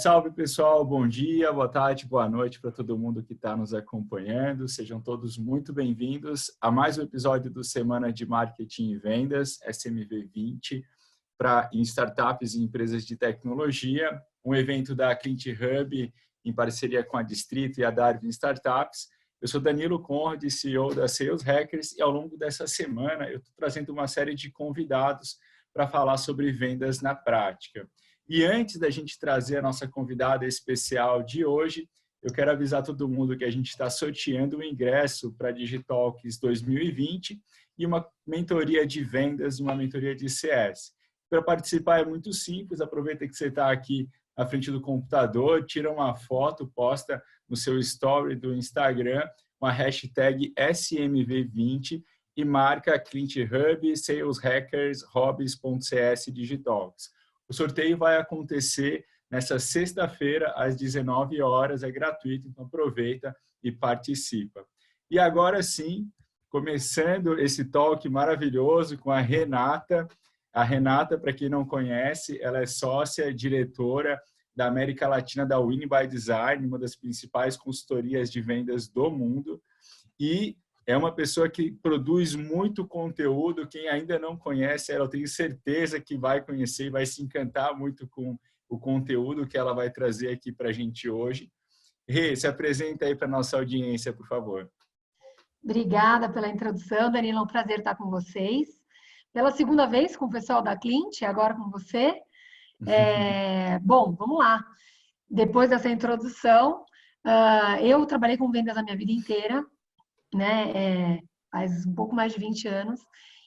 salve pessoal, bom dia, boa tarde, boa noite para todo mundo que está nos acompanhando. Sejam todos muito bem-vindos a mais um episódio do Semana de Marketing e Vendas, SMV20, para startups e empresas de tecnologia, um evento da Clint Hub em parceria com a Distrito e a Darwin Startups. Eu sou Danilo Conrad, CEO da Sales Hackers, e ao longo dessa semana eu estou trazendo uma série de convidados para falar sobre vendas na prática. E antes da gente trazer a nossa convidada especial de hoje, eu quero avisar todo mundo que a gente está sorteando o ingresso para a Digitalks 2020 e uma mentoria de vendas e uma mentoria de CS. Para participar é muito simples, aproveita que você está aqui à frente do computador, tira uma foto, posta no seu story do Instagram com a hashtag SMV20 e marca Clint Hub, Sales Hackers, Hobbies.cs Digitalks. O sorteio vai acontecer nesta sexta-feira, às 19 horas, é gratuito, então aproveita e participa. E agora sim, começando esse talk maravilhoso com a Renata. A Renata, para quem não conhece, ela é sócia diretora da América Latina da Winning by Design, uma das principais consultorias de vendas do mundo, e é uma pessoa que produz muito conteúdo. Quem ainda não conhece ela, eu tenho certeza que vai conhecer e vai se encantar muito com o conteúdo que ela vai trazer aqui para a gente hoje. Rê, se apresenta aí para a nossa audiência, por favor. Obrigada pela introdução, Danilo. É um prazer estar com vocês. Pela segunda vez com o pessoal da Clint, agora com você. Bom, vamos lá. Depois dessa introdução, eu trabalhei com vendas a minha vida inteira, né? Faz um pouco mais de 20 anos.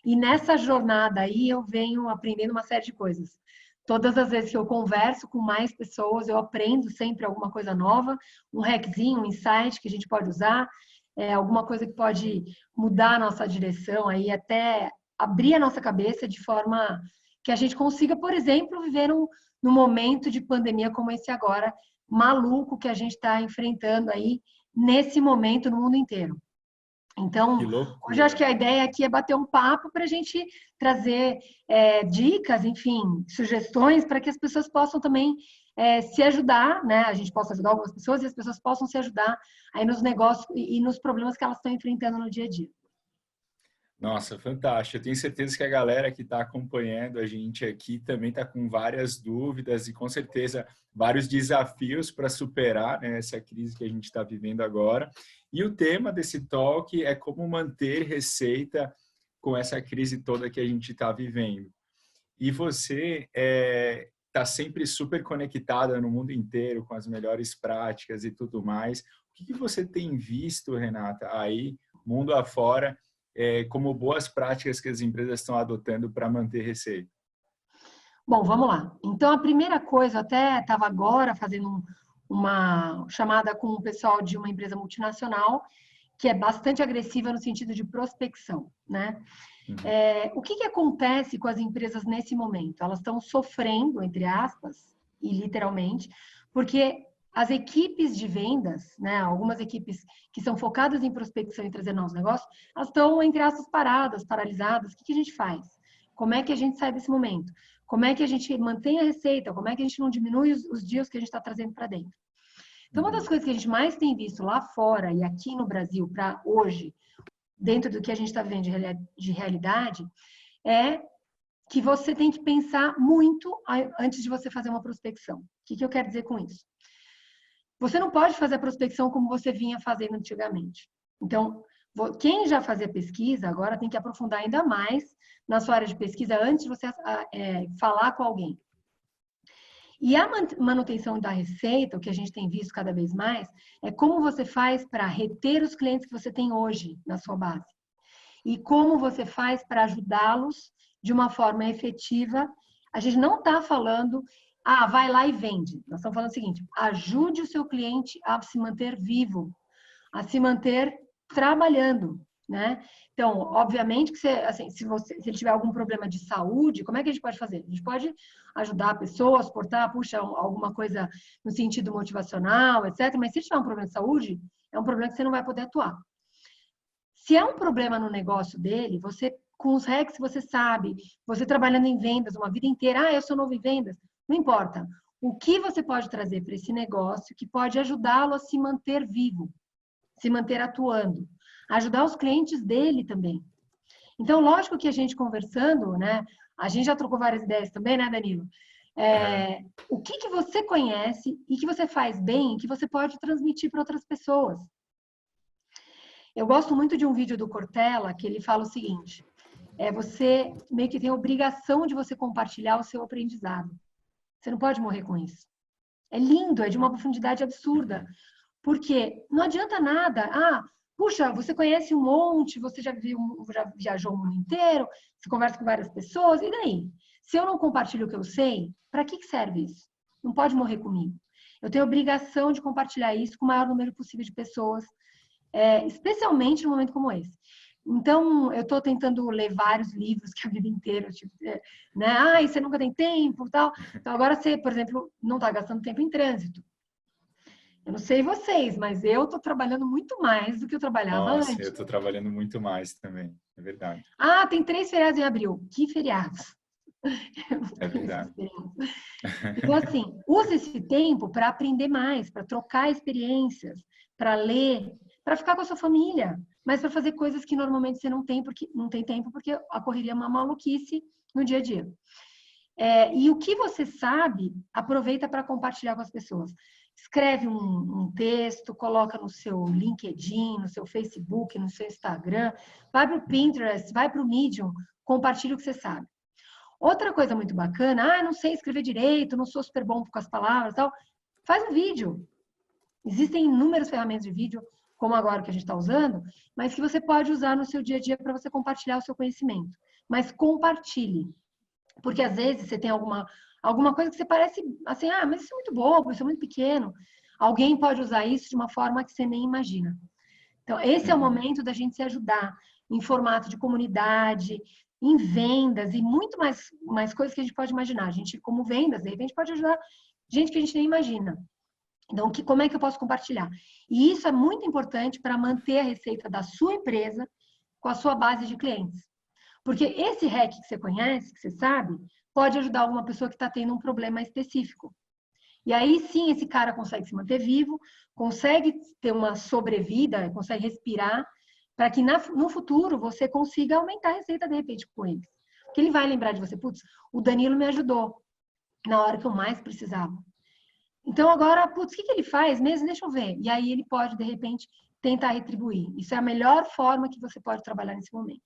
E nessa jornada aí eu venho aprendendo uma série de coisas. Todas as vezes que eu converso com mais pessoas, eu aprendo sempre alguma coisa nova, um hackzinho, um insight que a gente pode usar, alguma coisa que pode mudar a nossa direção aí, até abrir a nossa cabeça de forma que a gente consiga, por exemplo, viver num momento de pandemia como esse agora, maluco que a gente está enfrentando aí nesse momento no mundo inteiro. Então, hoje eu acho que a ideia aqui é bater um papo para a gente trazer dicas, enfim, sugestões para que as pessoas possam também se ajudar, né? A gente possa ajudar algumas pessoas e as pessoas possam se ajudar aí nos negócios e nos problemas que elas estão enfrentando no dia a dia. Nossa, fantástico. Eu tenho certeza que a galera que está acompanhando a gente aqui também está com várias dúvidas e com certeza vários desafios para superar, né, essa crise que a gente está vivendo agora. E o tema desse talk é como manter receita com essa crise toda que a gente está vivendo. E você está sempre super conectada no mundo inteiro com as melhores práticas e tudo mais. O que você tem visto, Renata, aí, mundo afora, como boas práticas que as empresas estão adotando para manter receita? Bom, vamos lá. Então, a primeira coisa, eu até estava agora fazendo uma chamada com o pessoal de uma empresa multinacional que é bastante agressiva no sentido de prospecção, né? O que acontece com as empresas nesse momento? Elas estão sofrendo, entre aspas, e literalmente, porque as equipes de vendas, né, algumas equipes que são focadas em prospecção e trazer novos negócios, elas estão, entre aspas, paradas, paralisadas. O que a gente faz? Como é que a gente sai desse momento? Como é que a gente mantém a receita? Como é que a gente não diminui os dias que a gente está trazendo para dentro? Então, uma das coisas que a gente mais tem visto lá fora e aqui no Brasil para hoje, dentro do que a gente está vivendo de realidade, é que você tem que pensar muito antes de você fazer uma prospecção. O que eu quero dizer com isso? Você não pode fazer a prospecção como você vinha fazendo antigamente. Então, quem já fazia pesquisa, agora tem que aprofundar ainda mais na sua área de pesquisa antes de você falar com alguém. E a manutenção da receita, o que a gente tem visto cada vez mais, é como você faz para reter os clientes que você tem hoje na sua base. E como você faz para ajudá-los de uma forma efetiva. A gente não está falando, vai lá e vende. Nós estamos falando o seguinte, ajude o seu cliente a se manter vivo, a se manter trabalhando, né? Então, obviamente que assim, se ele tiver algum problema de saúde, como é que a gente pode fazer? A gente pode ajudar a pessoa a suportar, alguma coisa no sentido motivacional, etc. Mas se tiver um problema de saúde, é um problema que você não vai poder atuar. Se é um problema no negócio dele, você, com os hacks, você sabe, você trabalhando em vendas uma vida inteira, eu sou novo em vendas, não importa. o que você pode trazer para esse negócio que pode ajudá-lo a se manter vivo, se manter atuando, ajudar os clientes dele também. Então, lógico que a gente conversando, né? A gente já trocou várias ideias também, né, Danilo? O que você conhece e que você faz bem, que você pode transmitir para outras pessoas. Eu gosto muito de um vídeo do Cortella que ele fala o seguinte: você meio que tem a obrigação de você compartilhar o seu aprendizado. Você não pode morrer com isso. É lindo, é de uma profundidade absurda. Porque não adianta nada. Puxa, você conhece um monte, você já viajou o mundo inteiro, você conversa com várias pessoas, e daí? Se eu não compartilho o que eu sei, para que serve isso? Não pode morrer comigo. Eu tenho a obrigação de compartilhar isso com o maior número possível de pessoas, especialmente num momento como esse. Então, eu estou tentando ler vários livros que a vida inteira, tipo, né? Você nunca tem tempo, tal. Então, agora você, por exemplo, não está gastando tempo em trânsito. Eu não sei vocês, mas eu estou trabalhando muito mais do que eu trabalhava Nossa, antes. eu estou trabalhando muito mais também, é verdade. Tem 3 feriados em abril. Que feriados? É verdade. Então, assim, use esse tempo para aprender mais, para trocar experiências, para ler, para ficar com a sua família, mas para fazer coisas que normalmente você não tem, porque não tem tempo, porque a correria é uma maluquice no dia a dia. E o que você sabe, aproveita para compartilhar com as pessoas. Escreve um texto, coloca no seu LinkedIn, no seu Facebook, no seu Instagram, vai para o Pinterest, vai para o Medium, compartilha o que você sabe. Outra coisa muito bacana, não sei escrever direito, não sou super bom com as palavras e tal, faz um vídeo. Existem inúmeras ferramentas de vídeo, como agora que a gente está usando, mas que você pode usar no seu dia a dia para você compartilhar o seu conhecimento. Mas compartilhe. Porque às vezes você tem alguma coisa que você parece assim, mas isso é muito bobo, isso é muito pequeno. Alguém pode usar isso de uma forma que você nem imagina. Então, esse é o momento da gente se ajudar em formato de comunidade, em vendas e muito mais coisas que a gente pode imaginar. A gente, como vendas, de repente, pode ajudar gente que a gente nem imagina. Então, como é que eu posso compartilhar? E isso é muito importante para manter a receita da sua empresa com a sua base de clientes. Porque esse hack que você conhece, que você sabe, pode ajudar alguma pessoa que está tendo um problema específico. E aí sim, esse cara consegue se manter vivo, consegue ter uma sobrevida, consegue respirar, para que no futuro você consiga aumentar a receita de repente com ele. Porque ele vai lembrar de você, putz, o Danilo me ajudou na hora que eu mais precisava. Então agora, putz, o que ele faz mesmo? Deixa eu ver. E aí ele pode, de repente, tentar retribuir. Isso é a melhor forma que você pode trabalhar nesse momento.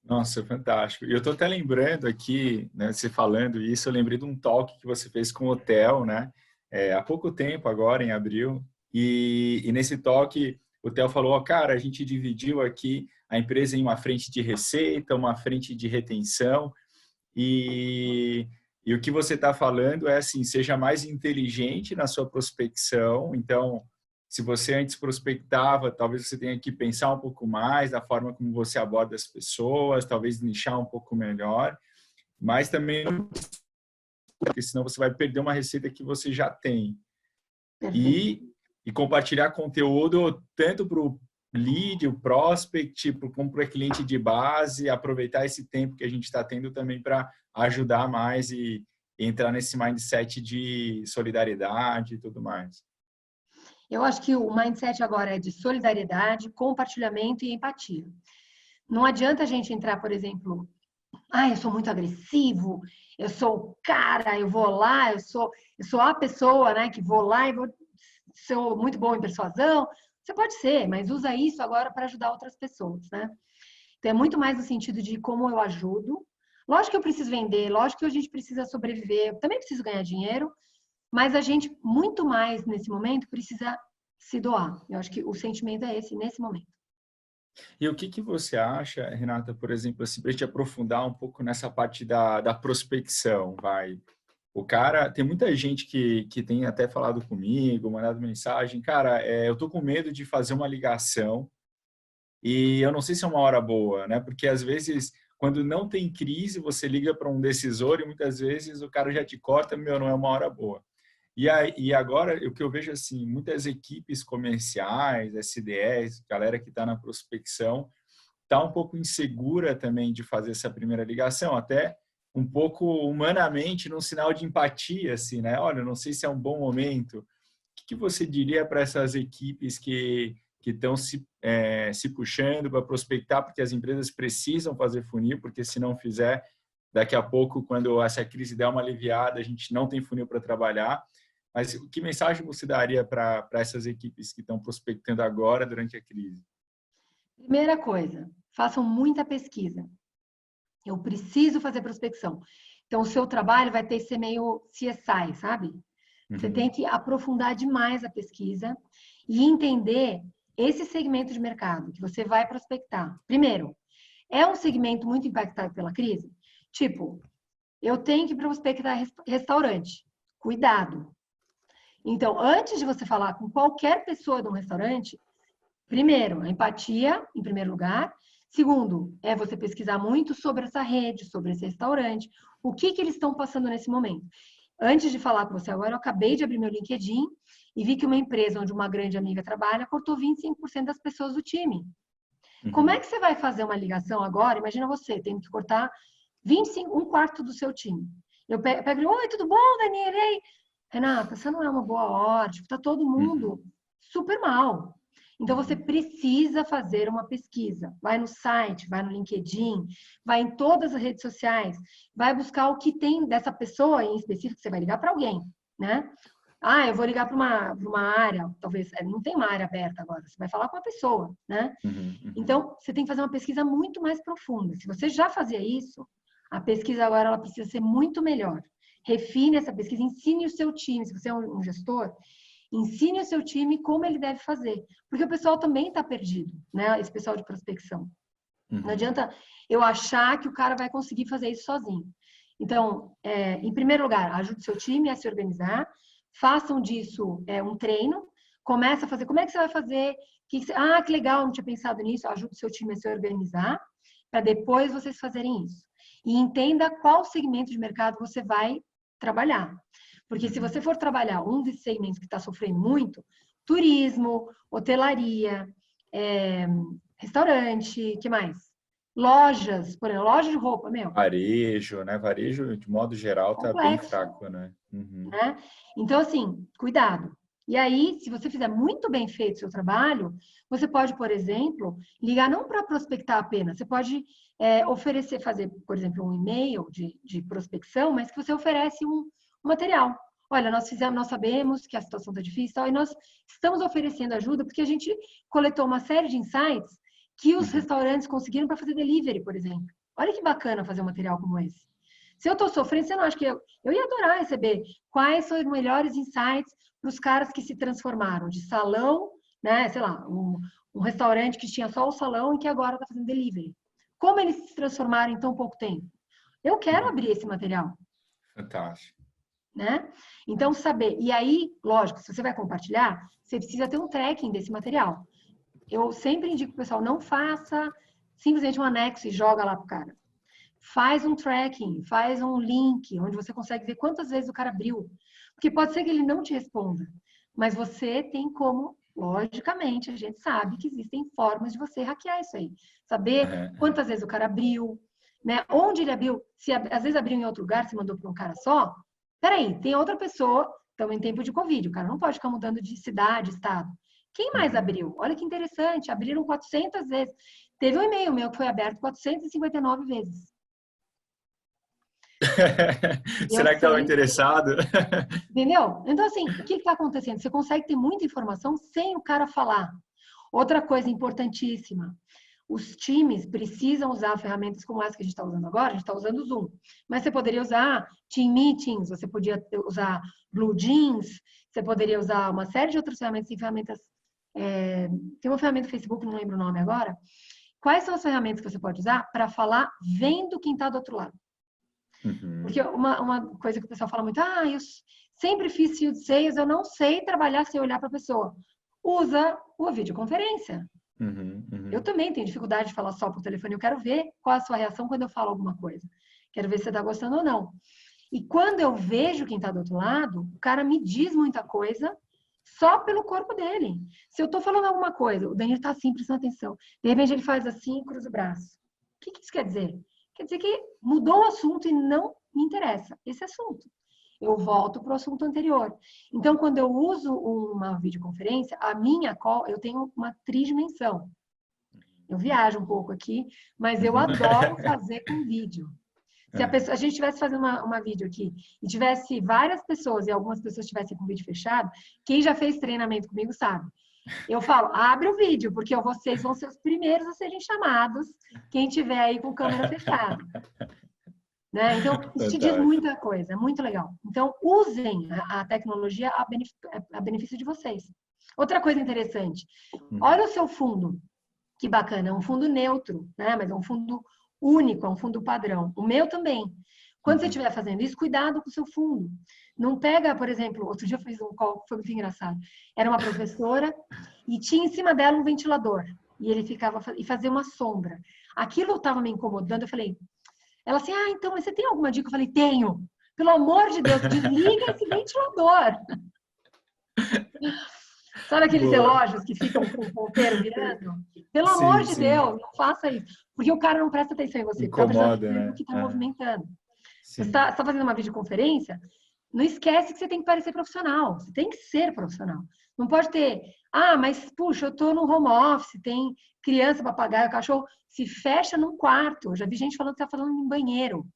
Nossa, fantástico. E eu estou até lembrando aqui, né, você falando isso, eu lembrei de um talk que você fez com o Theo, né? Há pouco tempo, agora, em abril. E nesse talk, o Theo falou, cara, a gente dividiu aqui a empresa em uma frente de receita, uma frente de retenção. E o que você está falando é assim, seja mais inteligente na sua prospecção. Então, se você antes prospectava, talvez você tenha que pensar um pouco mais na forma como você aborda as pessoas, talvez nichar um pouco melhor, mas também porque senão você vai perder uma receita que você já tem. E compartilhar conteúdo tanto para o lead, o prospect, como para o cliente de base, aproveitar esse tempo que a gente está tendo também para ajudar mais e entrar nesse mindset de solidariedade e tudo mais. Eu acho que o mindset agora é de solidariedade, compartilhamento e empatia. Não adianta a gente entrar, por exemplo, eu sou muito agressivo, eu sou o cara, eu vou lá, eu sou a pessoa, né, que vou lá e sou muito bom em persuasão. Você pode ser, mas usa isso agora para ajudar outras pessoas, né? Então é muito mais no sentido de como eu ajudo. Lógico que eu preciso vender, lógico que a gente precisa sobreviver, eu também preciso ganhar dinheiro, mas a gente, muito mais nesse momento, precisa se doar. Eu acho que o sentimento é esse, nesse momento. E o que você acha, Renata, por exemplo, assim, para a gente aprofundar um pouco nessa parte da prospecção, vai? O cara, tem muita gente que tem até falado comigo, mandado mensagem, cara, eu tô com medo de fazer uma ligação e eu não sei se é uma hora boa, né? Porque às vezes, quando não tem crise, você liga para um decisor e muitas vezes o cara já te corta, não é uma hora boa. E agora, o que eu vejo assim, muitas equipes comerciais, SDS, galera que está na prospecção, está um pouco insegura também de fazer essa primeira ligação, até um pouco humanamente num sinal de empatia, assim, né? Olha, não sei se é um bom momento. O que você diria para essas equipes que estão se puxando para prospectar, porque as empresas precisam fazer funil, porque se não fizer, daqui a pouco, quando essa crise der uma aliviada, a gente não tem funil para trabalhar. Mas que mensagem você daria para essas equipes que estão prospectando agora durante a crise? Primeira coisa, façam muita pesquisa. Eu preciso fazer prospecção. Então, o seu trabalho vai ter que ser meio CSI, sabe? Você tem que aprofundar demais a pesquisa e entender esse segmento de mercado que você vai prospectar. Primeiro, é um segmento muito impactado pela crise? Tipo, eu tenho que prospectar restaurante. Cuidado. Então, antes de você falar com qualquer pessoa de um restaurante, primeiro, a empatia, em primeiro lugar. Segundo, é você pesquisar muito sobre essa rede, sobre esse restaurante, o que eles estão passando nesse momento. Antes de falar com você agora, eu acabei de abrir meu LinkedIn e vi que uma empresa onde uma grande amiga trabalha cortou 25% das pessoas do time. Como é que você vai fazer uma ligação agora? Imagina você tendo que cortar 25, um quarto do seu time. Eu pego e oi, tudo bom, Daniela? E aí? Renata, essa não é uma boa hora, tipo, tá todo mundo super mal. Então, você precisa fazer uma pesquisa. Vai no site, vai no LinkedIn, vai em todas as redes sociais, vai buscar o que tem dessa pessoa em específico, você vai ligar para alguém, né? Ah, eu vou ligar para uma área, talvez, não tem uma área aberta agora, você vai falar com a pessoa, né? Então, você tem que fazer uma pesquisa muito mais profunda. Se você já fazia isso, a pesquisa agora ela precisa ser muito melhor. Refine essa pesquisa, ensine o seu time, se você é um gestor, ensine o seu time como ele deve fazer. Porque o pessoal também está perdido, né? Esse pessoal de prospecção. Não adianta eu achar que o cara vai conseguir fazer isso sozinho. Então, em primeiro lugar, ajude o seu time a se organizar, façam disso um treino, começa a fazer, como é que você vai fazer? Que legal, não tinha pensado nisso, ajude o seu time a se organizar, para depois vocês fazerem isso. E entenda qual segmento de mercado você vai trabalhar. Porque se você for trabalhar um desses segmentos que está sofrendo muito, turismo, hotelaria, restaurante, que mais? Lojas, por exemplo, loja de roupa, meu. Varejo, né? Varejo, de modo geral, está bem fraco, né? Né? Então, assim, cuidado. E aí, se você fizer muito bem feito o seu trabalho, você pode, por exemplo, ligar não para prospectar apenas, você pode oferecer, fazer, por exemplo, um e-mail de prospecção, mas que você oferece um material. Olha, nós sabemos que a situação está difícil e nós estamos oferecendo ajuda porque a gente coletou uma série de insights que os restaurantes conseguiram para fazer delivery, por exemplo. Olha que bacana fazer um material como esse. Se eu estou sofrendo, você não acha que eu ia adorar receber quais são os melhores insights para os caras que se transformaram de salão, né, sei lá, um restaurante que tinha só o salão e que agora está fazendo delivery. Como eles se transformaram em tão pouco tempo? Eu quero abrir esse material. Fantástico. Né? Então, saber. E aí, lógico, se você vai compartilhar, você precisa ter um tracking desse material. Eu sempre indico para o pessoal, não faça simplesmente um anexo e joga lá para o cara. Faz um tracking, faz um link, onde você consegue ver quantas vezes o cara abriu. Porque pode ser que ele não te responda, mas você tem como, logicamente, a gente sabe que existem formas de você hackear isso aí. Saber quantas vezes o cara abriu, né? Onde ele abriu, se às vezes abriu em outro lugar, se mandou para um cara só. Peraí, tem outra pessoa, estamos em tempo de Covid, o cara não pode ficar mudando de cidade, estado. Quem mais abriu? Olha que interessante, abriram 400 vezes. Teve um e-mail meu que foi aberto 459 vezes. Será que estava interessado? Entendeu? Então, assim, o que está acontecendo? Você consegue ter muita informação sem o cara falar. Outra coisa importantíssima, os times precisam usar ferramentas como essa que a gente está usando agora, a gente está usando o Zoom, mas você poderia usar Team Meetings, você podia usar Blue Jeans, você poderia usar uma série de outras ferramentas, tem uma ferramenta do Facebook, não lembro o nome agora. Quais são as ferramentas que você pode usar para falar vendo quem está do outro lado? Porque uma coisa que o pessoal fala muito, eu sempre fiz field sales, eu não sei trabalhar sem olhar para a pessoa. Usa a videoconferência. Eu também tenho dificuldade de falar só por telefone, eu quero ver qual é a sua reação quando eu falo alguma coisa. Quero ver se você está gostando ou não. E quando eu vejo quem está do outro lado, o cara me diz muita coisa só pelo corpo dele. Se eu estou falando alguma coisa, o Daniel está assim, prestando atenção. De repente ele faz assim e cruza o braço. O que isso quer dizer? quer dizer que mudou o assunto e não me interessa esse assunto. Eu volto para o assunto anterior. Então, quando eu uso uma videoconferência, a minha call, eu tenho uma tridimensão. Eu viajo um pouco aqui, mas eu adoro fazer com vídeo. Se a gente estivesse fazendo uma vídeo aqui e tivesse várias pessoas e algumas pessoas estivessem com o vídeo fechado, quem já fez treinamento comigo sabe. Eu falo, abre o vídeo, porque vocês vão ser os primeiros a serem chamados, quem tiver aí com câmera fechada. Né? Então, isso te diz muita coisa, é muito legal. Então, usem a tecnologia a benefício de vocês. Outra coisa interessante, olha o seu fundo, que bacana, é um fundo neutro, né? Mas é um fundo único, é um fundo padrão. O meu também. Quando você estiver fazendo isso, cuidado com o seu fundo. Não pega, por exemplo, outro dia eu fiz um call, foi muito engraçado. Era uma professora e tinha em cima dela um ventilador. E ele ficava e fazia uma sombra. Aquilo estava me incomodando, eu falei... Ela assim, então, mas você tem alguma dica? Eu falei, tenho. Pelo amor de Deus, desliga esse ventilador. Sabe aqueles relógios que ficam com o ponteiro virando? Pelo amor de Deus, não faça isso. Porque o cara não presta atenção em você. Incomoda, né? Que está movimentando. Você está fazendo uma videoconferência, não esquece que você tem que parecer profissional. Você tem que ser profissional. Não pode ter, mas, puxa, eu estou no home office, tem criança, papagaio, cachorro. Se fecha num quarto. Eu já vi gente falando que está falando em banheiro.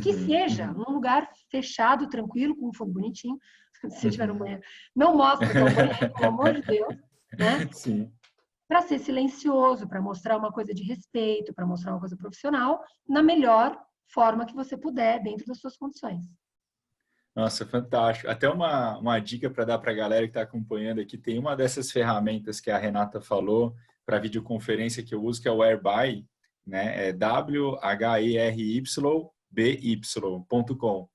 Que seja, num lugar fechado, tranquilo, com um fundo bonitinho. Se você tiver no banheiro. Não mostra que é um banheiro, pelo amor de Deus. Né? Sim. Para ser silencioso, para mostrar uma coisa de respeito, para mostrar uma coisa profissional, na melhor forma que você puder, dentro das suas condições. Nossa, fantástico. Até uma dica para dar para a galera que está acompanhando aqui, tem uma dessas ferramentas que a Renata falou para videoconferência que eu uso, que é o Whereby, né? É wherby.com.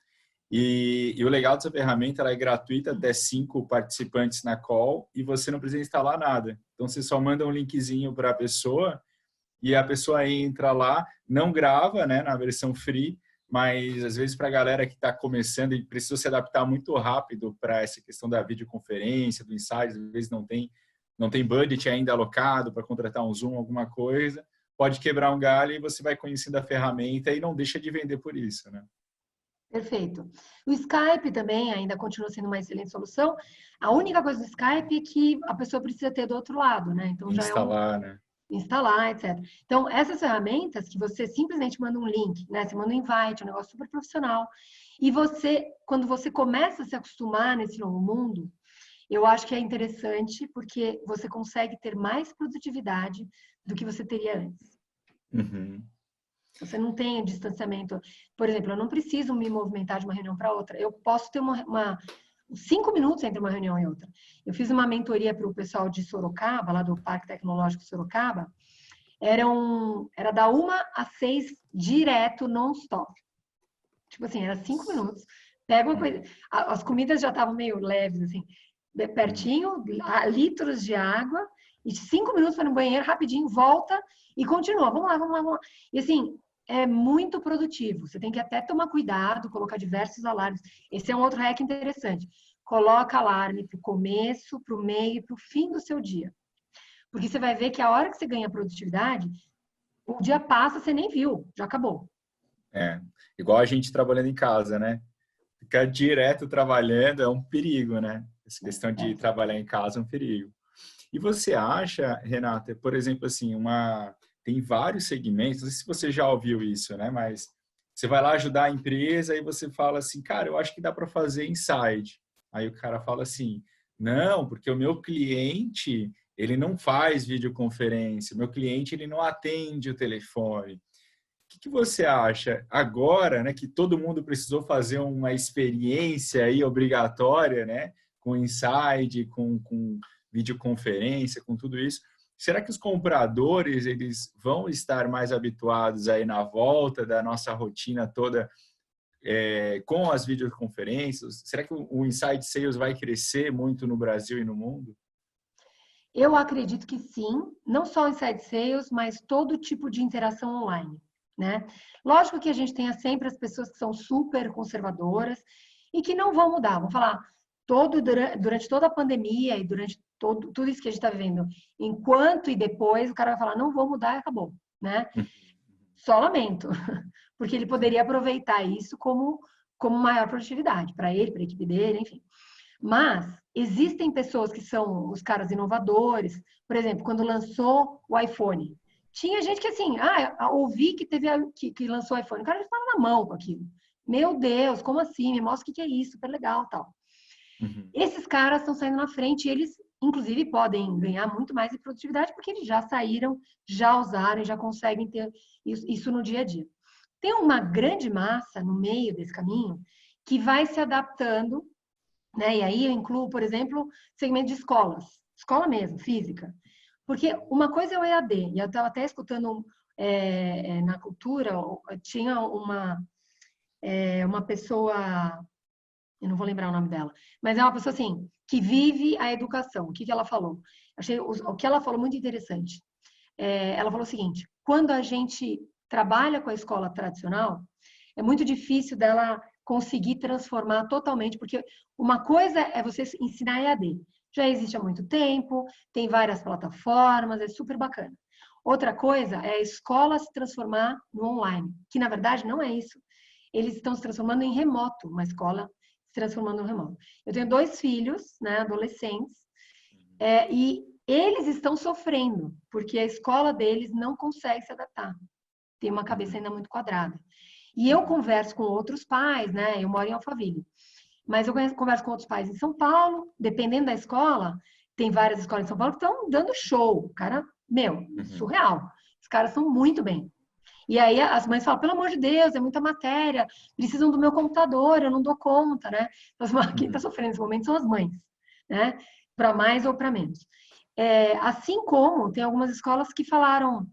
E o legal dessa ferramenta, ela é gratuita, até 5 participantes na call, e você não precisa instalar nada. Então, você só manda um linkzinho para a pessoa, e a pessoa entra lá, não grava, né, na versão free, mas às vezes para a galera que está começando e precisa se adaptar muito rápido para essa questão da videoconferência, do Insights, às vezes não tem budget ainda alocado para contratar um Zoom, alguma coisa, pode quebrar um galho e você vai conhecendo a ferramenta e não deixa de vender por isso, né? Perfeito. O Skype também ainda continua sendo uma excelente solução. A única coisa do Skype é que a pessoa precisa ter do outro lado, né? Então instalar, né? Instalar, etc. Então, essas ferramentas que você simplesmente manda um link, né? Você manda um invite, um negócio super profissional. E quando você começa a se acostumar nesse novo mundo, eu acho que é interessante porque você consegue ter mais produtividade do que você teria antes. Você não tem distanciamento. Por exemplo, eu não preciso me movimentar de uma reunião para outra. Eu posso ter 5 minutos entre uma reunião e outra. Eu fiz uma mentoria para o pessoal de Sorocaba, lá do Parque Tecnológico Sorocaba. Era da 1 às 6, direto, non-stop. Tipo assim, era 5 minutos. Pega uma coisa. As comidas já estavam meio leves, assim, pertinho, litros de água, e 5 minutos para no banheiro, rapidinho, volta e continua. Vamos lá, vamos lá, vamos lá. E assim, é muito produtivo. Você tem que até tomar cuidado, colocar diversos alarmes. Esse é um outro hack interessante. Coloca alarme para o começo, para o meio e para o fim do seu dia. Porque você vai ver que a hora que você ganha produtividade, o dia passa, você nem viu, já acabou. Igual a gente trabalhando em casa, né? Ficar direto trabalhando é um perigo, né? Essa questão de trabalhar em casa é um perigo. E você acha, Renata, por exemplo, assim, tem vários segmentos, não sei se você já ouviu isso, né? Mas você vai lá ajudar a empresa e você fala assim, cara, eu acho que dá para fazer inside. Aí o cara fala assim, não, porque o meu cliente, ele não faz videoconferência, o meu cliente, ele não atende o telefone. O que você acha agora, né, que todo mundo precisou fazer uma experiência aí obrigatória, né, com inside, com videoconferência, com tudo isso? Será que os compradores eles vão estar mais habituados aí na volta da nossa rotina toda com as videoconferências? Será que o Inside Sales vai crescer muito no Brasil e no mundo? Eu acredito que sim, não só o Inside Sales, mas todo tipo de interação online, né? Lógico que a gente tenha sempre as pessoas que são super conservadoras e que não vão mudar, vão falar durante toda a pandemia e durante tudo isso que a gente está vivendo, enquanto e depois, o cara vai falar, não vou mudar e acabou, né? Só lamento, porque ele poderia aproveitar isso como maior produtividade para ele, para a equipe dele, enfim. Mas existem pessoas que são os caras inovadores. Por exemplo, quando lançou o iPhone, tinha gente que assim, ouvi que que lançou o iPhone, o cara já estava na mão com aquilo. Meu Deus, como assim? Me mostra o que é isso, super legal, tal. Esses caras estão saindo na frente e eles, inclusive, podem ganhar muito mais em produtividade porque eles já saíram, já usaram e já conseguem ter isso no dia a dia. Tem uma grande massa no meio desse caminho que vai se adaptando, né? E aí eu incluo, por exemplo, segmento de escolas, escola mesmo, física. Porque uma coisa é o EAD, e eu estava até escutando na cultura, tinha uma pessoa, eu não vou lembrar o nome dela, mas é uma pessoa assim, que vive a educação. O que ela falou? Achei o que ela falou muito interessante. Ela falou o seguinte: quando a gente trabalha com a escola tradicional, é muito difícil dela conseguir transformar totalmente, porque uma coisa é você ensinar EAD. Já existe há muito tempo, tem várias plataformas, é super bacana. Outra coisa é a escola se transformar no online, que na verdade não é isso. Eles estão se transformando em remoto, uma escola se transformando em remoto. Eu tenho 2 filhos, né, adolescentes, e eles estão sofrendo, porque a escola deles não consegue se adaptar. Tem uma cabeça ainda muito quadrada. E eu converso com outros pais, né? Eu moro em Alphaville. Mas eu converso com outros pais em São Paulo, dependendo da escola, tem várias escolas em São Paulo que estão dando show. Cara, surreal. Os caras são muito bem. E aí as mães falam, pelo amor de Deus, é muita matéria, precisam do meu computador, eu não dou conta, né? Quem está sofrendo nesse momento são as mães, né? Para mais ou para menos. Assim como tem algumas escolas que falaram,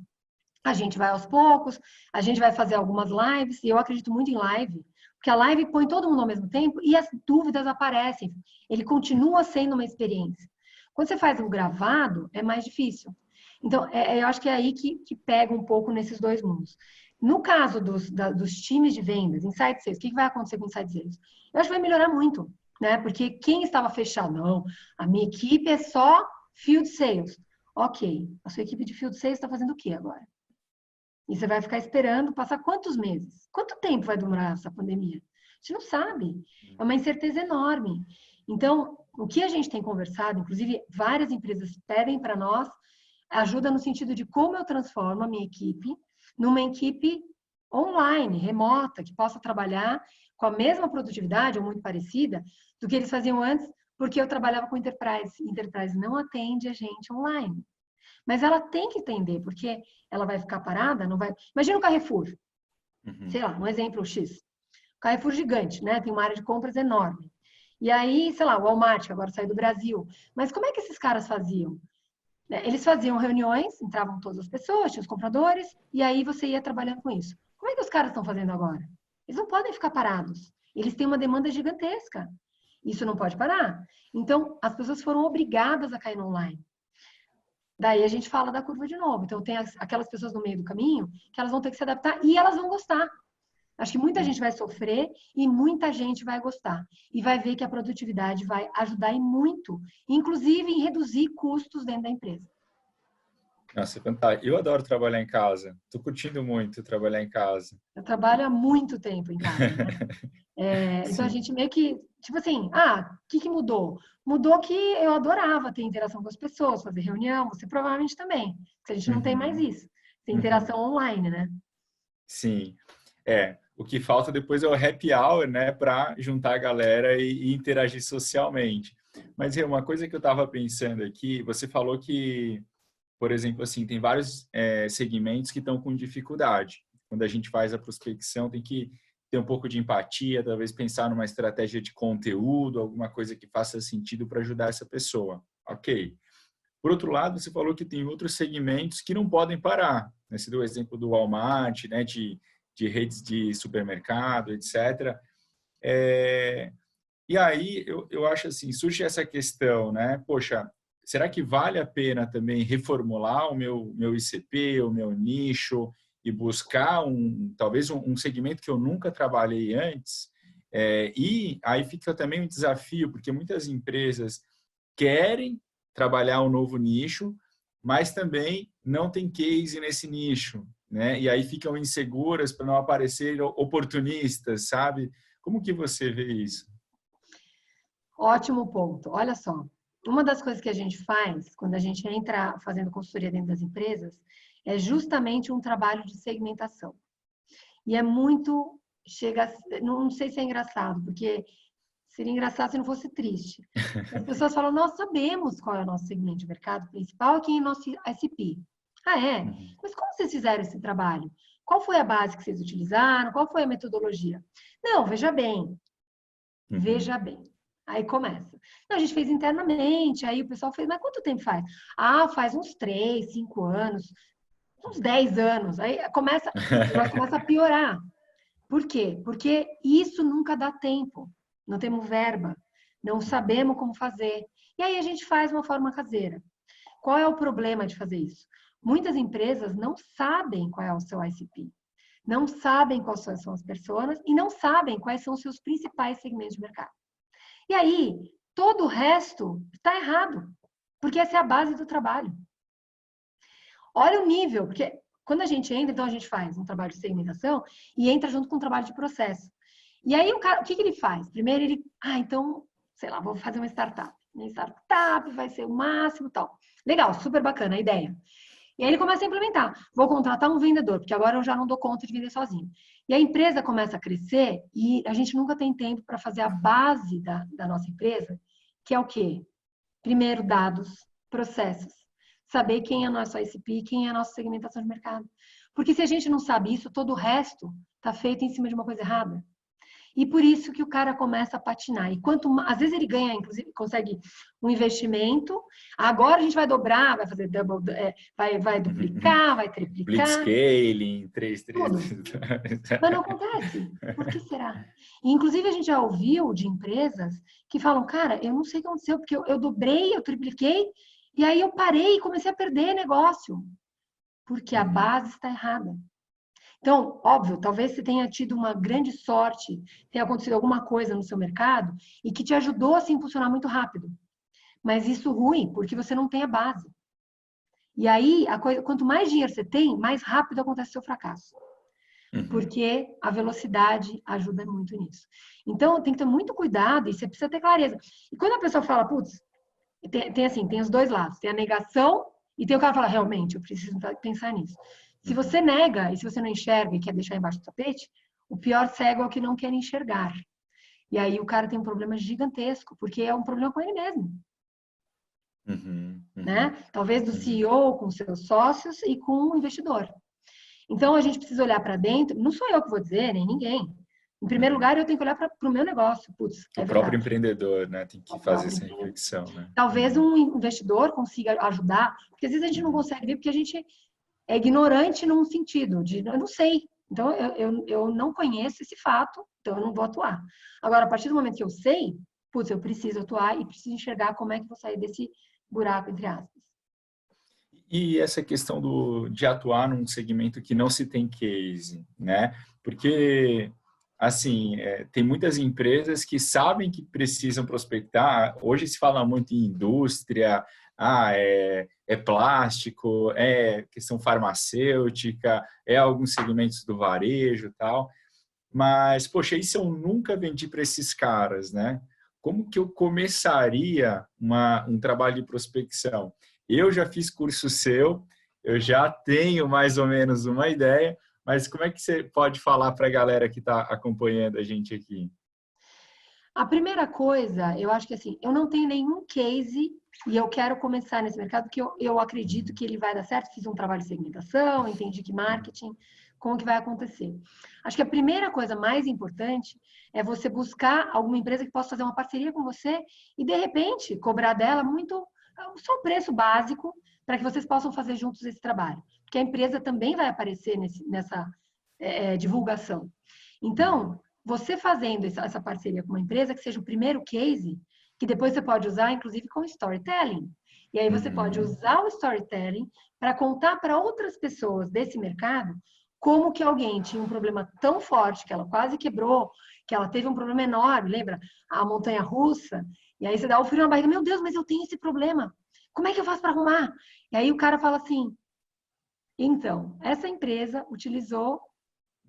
a gente vai aos poucos, a gente vai fazer algumas lives, e eu acredito muito em live, porque a live põe todo mundo ao mesmo tempo e as dúvidas aparecem. Ele continua sendo uma experiência. Quando você faz um gravado, é mais difícil. Então, eu acho que é aí que pega um pouco nesses 2 mundos. No caso dos times de vendas, Inside Sales, o que vai acontecer com Inside Sales? Eu acho que vai melhorar muito, né? Porque quem estava fechado, não, a minha equipe é só Field Sales. Ok, a sua equipe de Field Sales está fazendo o quê agora? E você vai ficar esperando passar quantos meses? Quanto tempo vai durar essa pandemia? A gente não sabe. É uma incerteza enorme. Então, o que a gente tem conversado, inclusive várias empresas pedem para nós ajuda no sentido de como eu transformo a minha equipe numa equipe online, remota, que possa trabalhar com a mesma produtividade ou muito parecida do que eles faziam antes, porque eu trabalhava com Enterprise. Enterprise não atende a gente online. Mas ela tem que entender, porque ela vai ficar parada, não vai... Imagina o Carrefour, sei lá, um exemplo X. O Carrefour gigante, né? Tem uma área de compras enorme. E aí, sei lá, o Walmart, que agora saiu do Brasil. Mas como é que esses caras faziam? Eles faziam reuniões, entravam todas as pessoas, tinha os compradores, e aí você ia trabalhando com isso. Como é que os caras estão fazendo agora? Eles não podem ficar parados. Eles têm uma demanda gigantesca. Isso não pode parar. Então, as pessoas foram obrigadas a cair no online. Daí a gente fala da curva de novo. Então, tem aquelas pessoas no meio do caminho que elas vão ter que se adaptar e elas vão gostar. Acho que muita gente vai sofrer e muita gente vai gostar. E vai ver que a produtividade vai ajudar e muito, inclusive em reduzir custos dentro da empresa. Nossa, é fantástico. Eu adoro trabalhar em casa. Estou curtindo muito trabalhar em casa. Eu trabalho há muito tempo em casa, né? Então a gente meio que, tipo assim, o que mudou? Mudou que eu adorava ter interação com as pessoas, fazer reunião, você provavelmente também. Porque a gente não tem mais isso. Tem interação online, né? Sim. O que falta depois é o happy hour, né? Para juntar a galera e interagir socialmente. Mas uma coisa que eu estava pensando aqui, você falou que, por exemplo, assim, tem vários segmentos que estão com dificuldade. Quando a gente faz a prospecção, tem que ter um pouco de empatia, talvez pensar numa estratégia de conteúdo, alguma coisa que faça sentido para ajudar essa pessoa. Ok. Por outro lado, você falou que tem outros segmentos que não podem parar. Você deu o exemplo do Walmart, né, de redes de supermercado, etc. E aí, eu acho assim, surge essa questão, né? Poxa, será que vale a pena também reformular o meu ICP, o meu nicho e buscar talvez um segmento que eu nunca trabalhei antes? E aí fica também um desafio, porque muitas empresas querem trabalhar um novo nicho, mas também não tem case nesse nicho. né? E aí ficam inseguras para não aparecer oportunistas, sabe? Como que você vê isso? Ótimo ponto. Olha só, uma das coisas que a gente faz quando a gente entra fazendo consultoria dentro das empresas é justamente um trabalho de segmentação. E é muito, não sei se é engraçado, porque seria engraçado se não fosse triste. As pessoas falam, nós sabemos qual é o nosso segmento de mercado principal e quem é o nosso SP. Ah, é? Uhum. Mas como vocês fizeram esse trabalho? Qual foi a base que vocês utilizaram? Qual foi a metodologia? Não, veja bem. Veja bem. Aí começa. Não, a gente fez internamente, aí o pessoal fez, mas quanto tempo faz? Ah, faz uns 3, 5 anos, uns 10 anos. Aí começa, o negócio começa a piorar. Por quê? Porque isso nunca dá tempo. Não temos verba, não sabemos como fazer. E aí a gente faz uma forma caseira. Qual é o problema de fazer isso? Muitas empresas não sabem qual é o seu ICP, não sabem quais são as pessoas e não sabem quais são os seus principais segmentos de mercado. E aí, todo o resto está errado, porque essa é a base do trabalho. Olha o nível, porque quando a gente entra, então a gente faz um trabalho de segmentação e entra junto com um trabalho de processo. E aí o cara, o que ele faz? Primeiro ele, então, sei lá, vou fazer uma startup. Minha startup vai ser o máximo, tal. Legal, super bacana a ideia. E aí ele começa a implementar. Vou contratar um vendedor, porque agora eu já não dou conta de vender sozinho. E a empresa começa a crescer e a gente nunca tem tempo para fazer a base da nossa empresa, que é o quê? Primeiro, dados, processos. Saber quem é nosso ICP, quem é a nossa segmentação de mercado. Porque se a gente não sabe isso, todo o resto está feito em cima de uma coisa errada. E por isso que o cara começa a patinar. E às vezes ele ganha, inclusive, consegue um investimento. Agora a gente vai dobrar, vai fazer double, vai duplicar, vai triplicar. Blitzscaling, 3. Tudo. Mas não acontece. Por que será? E, inclusive, a gente já ouviu de empresas que falam, cara, eu não sei o que aconteceu, porque eu dobrei, eu tripliquei, e aí eu parei e comecei a perder negócio. Porque a base está errada. Então, óbvio, talvez você tenha tido uma grande sorte, tenha acontecido alguma coisa no seu mercado e que te ajudou a se impulsionar muito rápido. Mas isso ruim, porque você não tem a base. E aí, quanto mais dinheiro você tem, mais rápido acontece o seu fracasso. Porque a velocidade ajuda muito nisso. Então, tem que ter muito cuidado e você precisa ter clareza. E quando a pessoa fala, putz, tem os dois lados. Tem a negação e tem o cara que fala, realmente, eu preciso pensar nisso. Se você nega e se você não enxerga e quer deixar embaixo do tapete, o pior cego é o que não quer enxergar. E aí o cara tem um problema gigantesco, porque é um problema com ele mesmo. Né? Talvez do CEO com seus sócios e com o investidor. Então a gente precisa olhar para dentro, não sou eu que vou dizer, nem ninguém. Em primeiro lugar, eu tenho que olhar para o meu negócio. Putz, o próprio empreendedor, né? Tem que fazer essa reflexão, né? Talvez um investidor consiga ajudar, porque às vezes a gente não consegue ver porque a gente é ignorante num sentido de eu não sei. Então, eu não conheço esse fato, então eu não vou atuar. Agora, a partir do momento que eu sei, putz, eu preciso atuar e preciso enxergar como é que eu vou sair desse buraco, entre aspas. E essa questão de atuar num segmento que não se tem case, né? Porque, assim, tem muitas empresas que sabem que precisam prospectar. Hoje se fala muito em indústria, é plástico, é questão farmacêutica, é alguns segmentos do varejo e tal. Mas, poxa, isso eu nunca vendi para esses caras, né? Como que eu começaria um trabalho de prospecção? Eu já fiz curso seu, eu já tenho mais ou menos uma ideia, mas como é que você pode falar para a galera que está acompanhando a gente aqui? A primeira coisa, eu acho que assim, eu não tenho nenhum case e eu quero começar nesse mercado porque eu acredito que ele vai dar certo. Fiz um trabalho de segmentação, entendi que marketing, como que vai acontecer. Acho que a primeira coisa mais importante é você buscar alguma empresa que possa fazer uma parceria com você e, de repente, cobrar dela o seu preço básico para que vocês possam fazer juntos esse trabalho. Porque a empresa também vai aparecer nessa divulgação. Então, você fazendo essa parceria com uma empresa que seja o primeiro case, que depois você pode usar, inclusive, com storytelling. E aí você pode usar o storytelling para contar para outras pessoas desse mercado como que alguém tinha um problema tão forte que ela quase quebrou, que ela teve um problema enorme, lembra? A montanha-russa. E aí você dá o frio na barriga, meu Deus, mas eu tenho esse problema. Como é que eu faço para arrumar? E aí o cara fala assim, Então, essa empresa utilizou,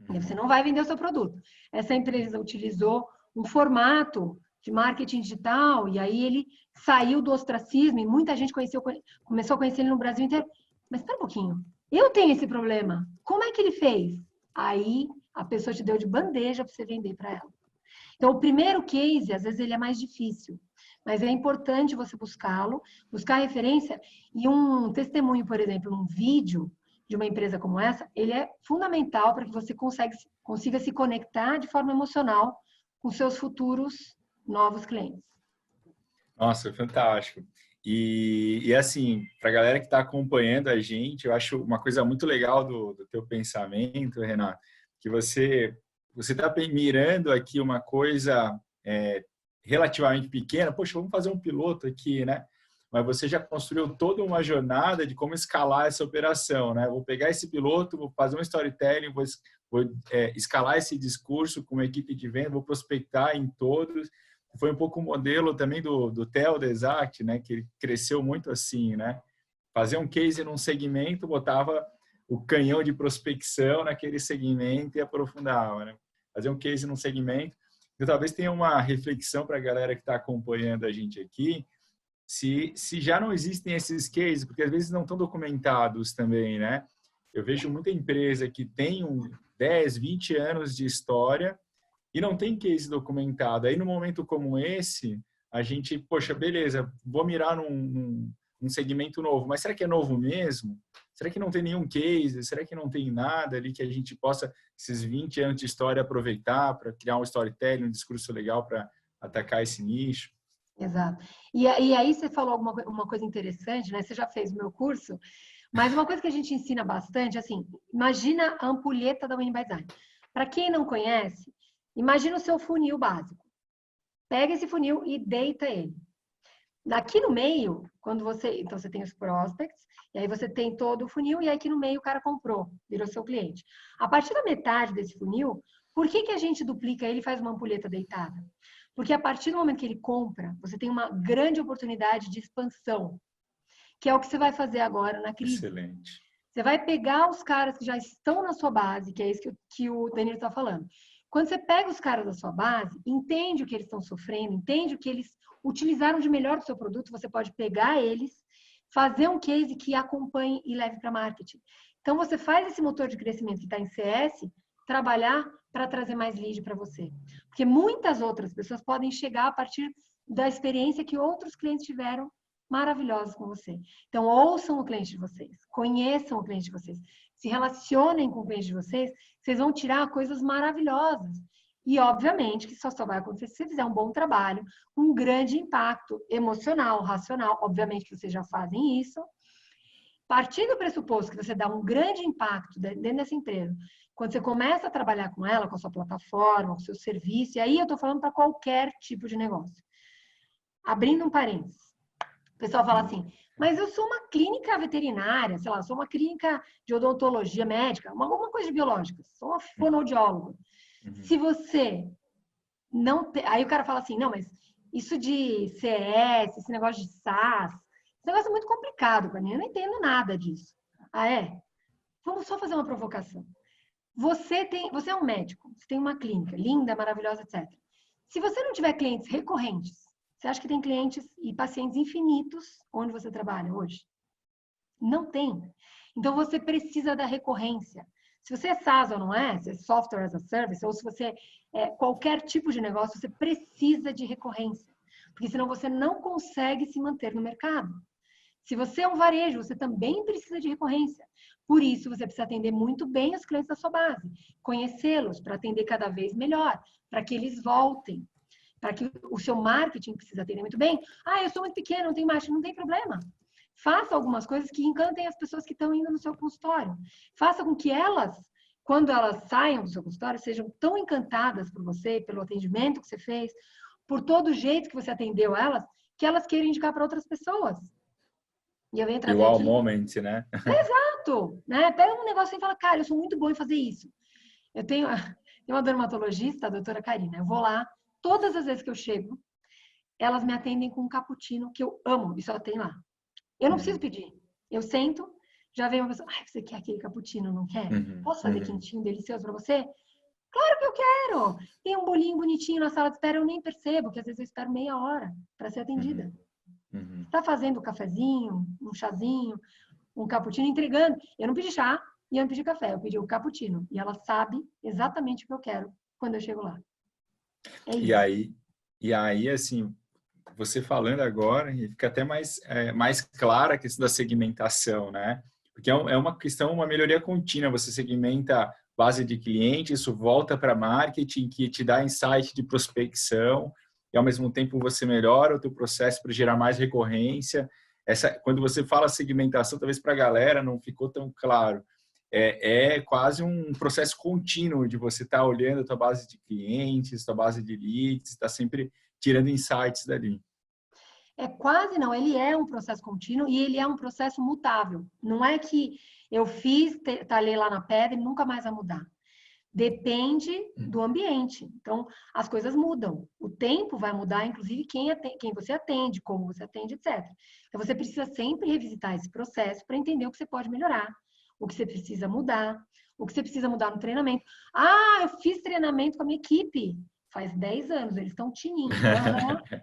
você não vai vender o seu produto, essa empresa utilizou um formato de marketing digital, e aí ele saiu do ostracismo, e muita gente começou a conhecer ele no Brasil inteiro. Mas espera um pouquinho, eu tenho esse problema, como é que ele fez? Aí a pessoa te deu de bandeja para você vender para ela. Então, o primeiro case, às vezes, ele é mais difícil, mas é importante você buscá-lo, buscar referência, e um testemunho, por exemplo, um vídeo de uma empresa como essa, ele é fundamental para que você consiga se conectar de forma emocional com seus futuros novos clientes. Nossa, fantástico. E assim, para a galera que está acompanhando a gente, eu acho uma coisa muito legal do teu pensamento, Renato, que você está mirando aqui uma coisa relativamente pequena. Poxa, vamos fazer um piloto aqui, né? Mas você já construiu toda uma jornada de como escalar essa operação, né? Vou pegar esse piloto, vou fazer um storytelling, vou escalar esse discurso com uma equipe de venda, vou prospectar em todos. Foi um pouco o modelo também do Theo Desact, né? Que ele cresceu muito assim, né? Fazer um case num segmento, botava o canhão de prospecção naquele segmento e aprofundava, né? Fazer um case num segmento. Então, talvez tenha uma reflexão para a galera que está acompanhando a gente aqui, se já não existem esses cases, porque às vezes não estão documentados também, né? Eu vejo muita empresa que tem 10, 20 anos de história e não tem case documentado. Aí, num momento como esse, a gente, poxa, beleza, vou mirar num segmento novo, mas será que é novo mesmo? Será que não tem nenhum case? Será que não tem nada ali que a gente possa, esses 20 anos de história, aproveitar para criar um storytelling, um discurso legal para atacar esse nicho? Exato. E aí você falou uma coisa interessante, né? Você já fez o meu curso, mas uma coisa que a gente ensina bastante, assim, imagina a ampulheta da Winning by Design. Para quem não conhece, imagina o seu funil básico. Pega esse funil e deita ele. Aqui no meio, então você tem os prospects, e aí você tem todo o funil, e aí aqui no meio o cara comprou, virou seu cliente. A partir da metade desse funil, por que a gente duplica ele e faz uma ampulheta deitada? Porque a partir do momento que ele compra, você tem uma grande oportunidade de expansão, que é o que você vai fazer agora na crise. Excelente. Você vai pegar os caras que já estão na sua base, que é isso que o Danilo está falando. Quando você pega os caras da sua base, entende o que eles estão sofrendo, entende o que eles utilizaram de melhor do seu produto, você pode pegar eles, fazer um case que acompanhe e leve para marketing. Então, você faz esse motor de crescimento que está em CS, trabalhar para trazer mais lead para você. Porque muitas outras pessoas podem chegar a partir da experiência que outros clientes tiveram maravilhosos com você. Então, ouçam o cliente de vocês, conheçam o cliente de vocês, se relacionem com o cliente de vocês, vocês vão tirar coisas maravilhosas. E, obviamente, que só vai acontecer se você fizer um bom trabalho, um grande impacto emocional, racional. Obviamente que vocês já fazem isso. Partindo do pressuposto que você dá um grande impacto dentro dessa empresa, quando você começa a trabalhar com ela, com a sua plataforma, com o seu serviço, e aí eu estou falando para qualquer tipo de negócio. Abrindo um parênteses. O pessoal fala assim, mas eu sou uma clínica veterinária, sei lá, sou uma clínica de odontologia médica, alguma coisa de biológica, sou uma fonoaudióloga. Se você não tem... Aí o cara fala assim, não, mas isso de CS, esse negócio de SaaS, esse negócio é muito complicado para mim, eu não entendo nada disso. Ah, é? Vamos só fazer uma provocação. Você é um médico, você tem uma clínica linda, maravilhosa, etc. Se você não tiver clientes recorrentes, você acha que tem clientes e pacientes infinitos onde você trabalha hoje? Não tem. Então, você precisa da recorrência. Se você é SaaS ou não é, se é Software as a Service, ou se você é qualquer tipo de negócio, você precisa de recorrência. Porque senão você não consegue se manter no mercado. Se você é um varejo, você também precisa de recorrência. Por isso, você precisa atender muito bem os clientes da sua base. Conhecê-los para atender cada vez melhor, para que eles voltem. Para que o seu marketing precisa atender muito bem. Ah, eu sou muito pequeno, não tenho marketing, não tem problema. Faça algumas coisas que encantem as pessoas que estão indo no seu consultório. Faça com que elas, quando elas saiam do seu consultório, sejam tão encantadas por você, pelo atendimento que você fez, por todo o jeito que você atendeu elas, que elas queiram indicar para outras pessoas. E eu venho trazer Wow aqui... moment, né? Exato! Né? Pega um negócio e fala, cara, eu sou muito bom em fazer isso. Eu tenho uma dermatologista, a doutora Karina. Eu vou lá, todas as vezes que eu chego, elas me atendem com um cappuccino que eu amo e só tem lá. Eu não preciso pedir. Eu sento, Já vem uma pessoa, você quer aquele cappuccino, não quer? Posso fazer uhum, quentinho, delicioso para você? Claro que eu quero! Tem um bolinho bonitinho na sala de espera, eu nem percebo, que às vezes eu espero meia hora para ser atendida. uhum, uhum. Está fazendo um cafezinho, um chazinho, um cappuccino, entregando. Eu não pedi chá e eu não pedi café, eu pedi o cappuccino. E ela sabe exatamente o que eu quero quando eu chego lá. É E isso. aí, e aí, assim, você falando agora, e fica até mais clara a questão da segmentação, né? Porque é uma questão, uma melhoria contínua. Você segmenta base de clientes, isso volta para marketing, que te dá insight de prospecção, e ao mesmo tempo você melhora o teu processo para gerar mais recorrência. Quando você fala segmentação, talvez para a galera não ficou tão claro. É quase um processo contínuo de você estar olhando a tua base de clientes, tua base de leads, está sempre tirando insights dali. É quase não, ele é um processo contínuo e ele é um processo mutável. Não é que eu fiz, talhei lá na pedra e nunca mais vai mudar. Depende do ambiente. Então, as coisas mudam. O tempo vai mudar, inclusive, quem você atende, como você atende, etc. Então, você precisa sempre revisitar esse processo para entender o que você pode melhorar, o que você precisa mudar, o que você precisa mudar no treinamento. Ah, eu fiz treinamento com a minha equipe. Faz 10 anos, eles estão tinindo. Uhum.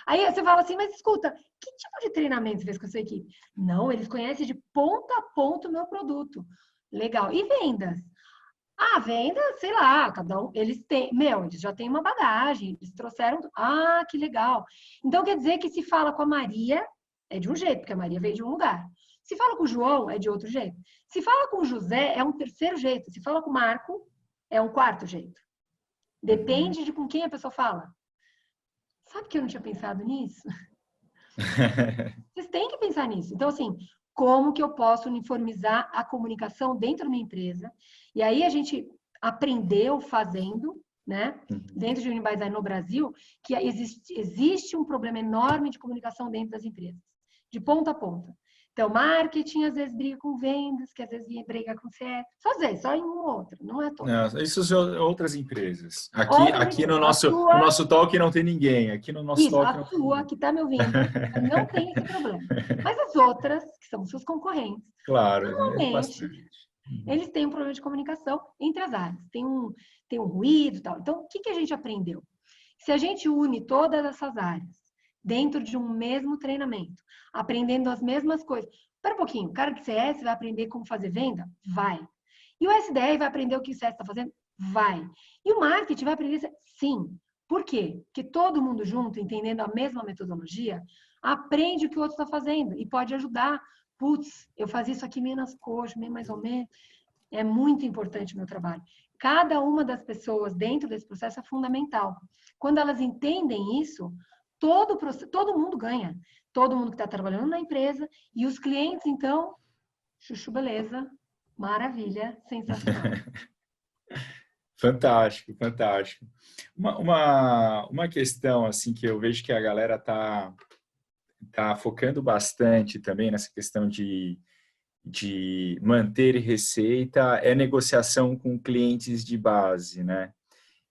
Aí você fala assim, mas escuta, que tipo de treinamento você fez com a sua equipe? Não, eles conhecem de ponta a ponta o meu produto. Legal. E vendas? Ah, venda, sei lá, cada um, eles têm, eles já têm uma bagagem, eles trouxeram, ah, que legal. Então quer dizer que se fala com a Maria, é de um jeito, porque a Maria veio de um lugar. Se fala com o João, é de outro jeito. Se fala com o José, é um terceiro jeito. Se fala com o Marco, é um quarto jeito. Depende de com quem a pessoa fala. Sabe que eu não tinha pensado nisso? Vocês têm que pensar nisso. Então, assim, como que eu posso uniformizar a comunicação dentro da minha empresa? E aí a gente aprendeu fazendo, né? Dentro de Unibail no Brasil, que existe um problema enorme de comunicação dentro das empresas, de ponta a ponta. Então, marketing às vezes briga com vendas, que às vezes briga com CS. Só às vezes, só em uma ou outra, não é toda. Não, isso são outras empresas. Outras Aqui empresas. A no sua, nosso talk não tem ninguém. Aqui no nosso isso, talk a não tem sua ninguém. que está me ouvindo, não tem esse problema. Mas as outras, que são seus concorrentes, Claro, é normalmente, bastante. Uhum. eles têm um problema de comunicação entre as áreas. Tem um ruído e tal. Então, o que a gente aprendeu? Se a gente une todas essas áreas dentro de um mesmo treinamento, aprendendo as mesmas coisas. Espera um pouquinho, o cara de CS vai aprender como fazer venda? Vai. E o SDR vai aprender o que o CS está fazendo? Vai. E o marketing vai aprender? Sim. Por quê? Porque todo mundo junto, entendendo a mesma metodologia, aprende o que o outro está fazendo e pode ajudar. Putz, eu fazia isso aqui meio nas coxas, meio mais ou menos. É muito importante o meu trabalho. Cada uma das pessoas dentro desse processo é fundamental. Quando elas entendem isso, todo mundo ganha. Todo mundo que está trabalhando na empresa e os clientes, então, chuchu beleza, maravilha, sensacional. Fantástico, fantástico. Uma questão assim que eu vejo que a galera tá focando bastante também nessa questão de manter receita é negociação com clientes de base, né?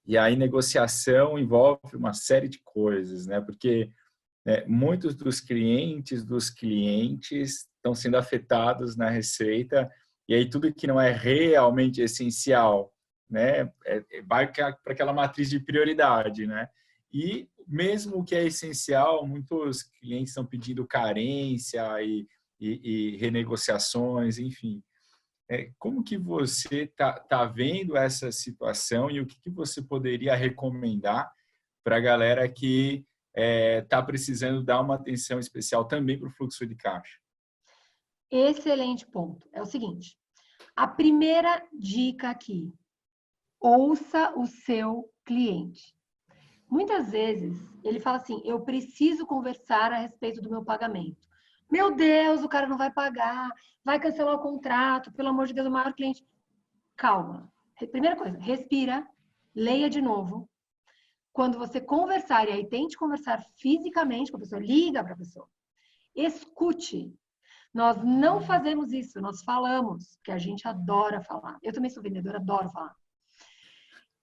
E aí negociação envolve uma série de coisas, né? Porque muitos dos clientes estão sendo afetados na receita e aí tudo que não é realmente essencial, né, vai para aquela matriz de prioridade, né? E mesmo o que é essencial, muitos clientes estão pedindo carência e renegociações, enfim. Como que você tá vendo essa situação e o que você poderia recomendar para a galera que está precisando dar uma atenção especial também para o fluxo de caixa? Excelente ponto. É o seguinte, a primeira dica aqui, ouça o seu cliente. Muitas vezes ele fala assim: eu preciso conversar a respeito do meu pagamento. Meu Deus, o cara não vai pagar, vai cancelar o contrato, pelo amor de Deus, o maior cliente. Calma. Primeira coisa, respira, leia de novo. Quando você conversar, e aí tente conversar fisicamente com a pessoa, liga para a pessoa. Escute. Nós não fazemos isso, nós falamos, que a gente adora falar. Eu também sou vendedora, adoro falar.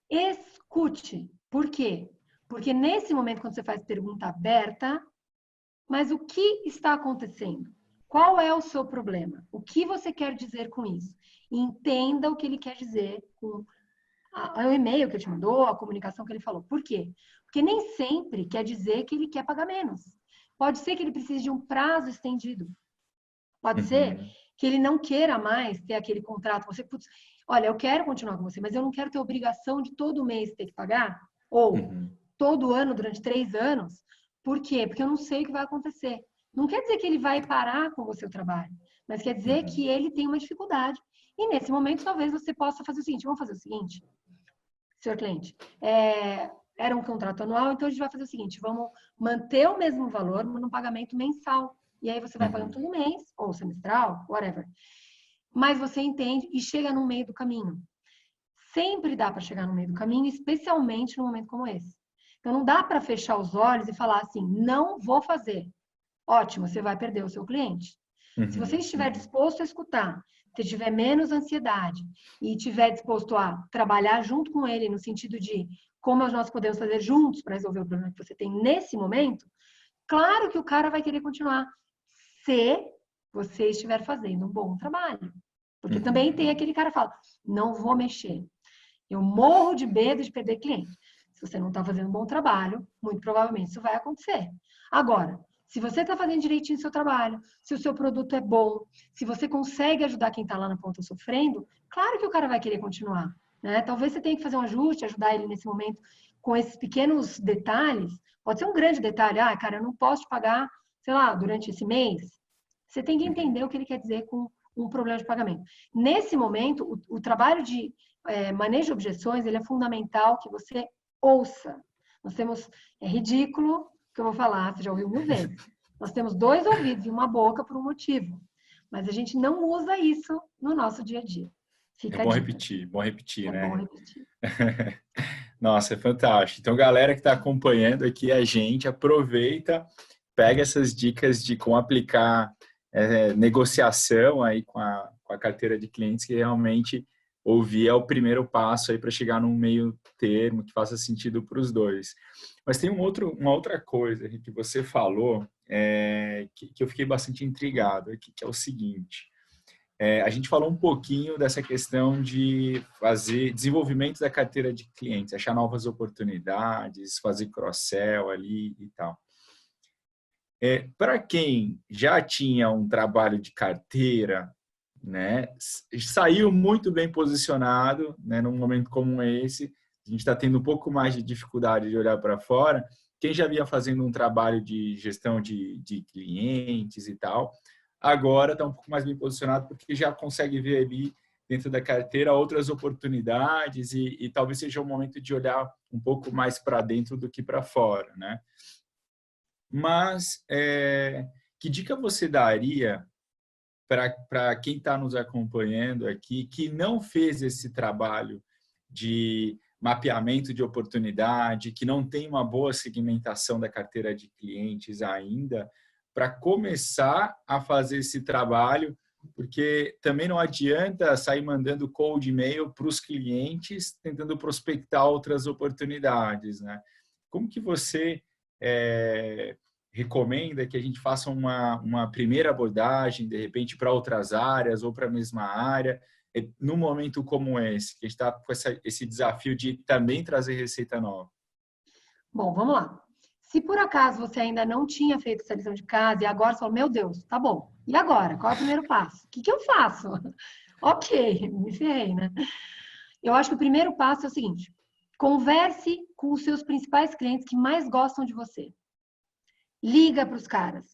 Escute. Por quê? Porque nesse momento, quando você faz pergunta aberta, mas o que está acontecendo? Qual é o seu problema? O que você quer dizer com isso? Entenda o que ele quer dizer com o e-mail que ele te mandou, a comunicação que ele falou. Por quê? Porque nem sempre quer dizer que ele quer pagar menos. Pode ser que ele precise de um prazo estendido. Pode ser que ele não queira mais ter aquele contrato. Você, putz, olha, eu quero continuar com você, mas eu não quero ter obrigação de todo mês ter que pagar. Ou todo ano, durante 3 anos. Por quê? Porque eu não sei o que vai acontecer. Não quer dizer que ele vai parar com você o trabalho, mas quer dizer que ele tem uma dificuldade. E nesse momento, talvez você possa fazer o seguinte, vamos fazer o seguinte, senhor cliente, era um contrato anual, então a gente vai fazer o seguinte, vamos manter o mesmo valor no pagamento mensal. E aí você vai pagando todo mês, ou semestral, whatever. Mas você entende e chega no meio do caminho. Sempre dá para chegar no meio do caminho, especialmente num momento como esse. Então não dá para fechar os olhos e falar assim, não vou fazer. Ótimo, você vai perder o seu cliente. Se você estiver disposto a escutar, se tiver menos ansiedade e estiver disposto a trabalhar junto com ele no sentido de como nós podemos fazer juntos para resolver o problema que você tem nesse momento, claro que o cara vai querer continuar se você estiver fazendo um bom trabalho. Porque também tem aquele cara que fala, não vou mexer. Eu morro de medo de perder cliente. Se você não está fazendo um bom trabalho, muito provavelmente isso vai acontecer. Agora, se você está fazendo direitinho o seu trabalho, se o seu produto é bom, se você consegue ajudar quem está lá na ponta sofrendo, claro que o cara vai querer continuar. Né? Talvez você tenha que fazer um ajuste, ajudar ele nesse momento com esses pequenos detalhes. Pode ser um grande detalhe. Ah, cara, eu não posso te pagar, sei lá, durante esse mês. Você tem que entender o que ele quer dizer com um problema de pagamento. Nesse momento, o trabalho de manejo de objeções, ele é fundamental que você ouça. Nós temos, é ridículo que eu vou falar, você já ouviu 1000 vezes. Nós temos 2 ouvidos e uma boca por um motivo. Mas a gente não usa isso no nosso dia a dia. Fica bom repetir, né? É bom repetir. Nossa, é fantástico. Então, galera que está acompanhando aqui a gente, aproveita, pega essas dicas de como aplicar negociação aí com a carteira de clientes, que realmente ouvir é o primeiro passo aí para chegar num meio termo que faça sentido para os dois. Mas tem uma outra coisa que você falou que eu fiquei bastante intrigado aqui, que é o seguinte. A gente falou um pouquinho dessa questão de fazer desenvolvimento da carteira de clientes, achar novas oportunidades, fazer cross-sell ali e tal. Para quem já tinha um trabalho de carteira, né, saiu muito bem posicionado, né, num momento como esse, a gente está tendo um pouco mais de dificuldade de olhar para fora. Quem já vinha fazendo um trabalho de gestão de clientes e tal, agora está um pouco mais bem posicionado porque já consegue ver ali dentro da carteira outras oportunidades e talvez seja o momento de olhar um pouco mais para dentro do que para fora, né? Mas que dica você daria para quem está nos acompanhando aqui, que não fez esse trabalho de mapeamento de oportunidade, que não tem uma boa segmentação da carteira de clientes ainda, para começar a fazer esse trabalho, porque também não adianta sair mandando cold e-mail para os clientes, tentando prospectar outras oportunidades, né? Como que você recomenda que a gente faça uma primeira abordagem, de repente, para outras áreas ou para a mesma área, num momento como esse, que a gente está com esse desafio de também trazer receita nova? Bom, vamos lá. Se por acaso você ainda não tinha feito essa lição de casa e agora você falou, meu Deus, tá bom. E agora? Qual é o primeiro passo? O que eu faço? Ok, me ferrei, né? Eu acho que o primeiro passo é o seguinte: converse com os seus principais clientes que mais gostam de você. Liga para os caras.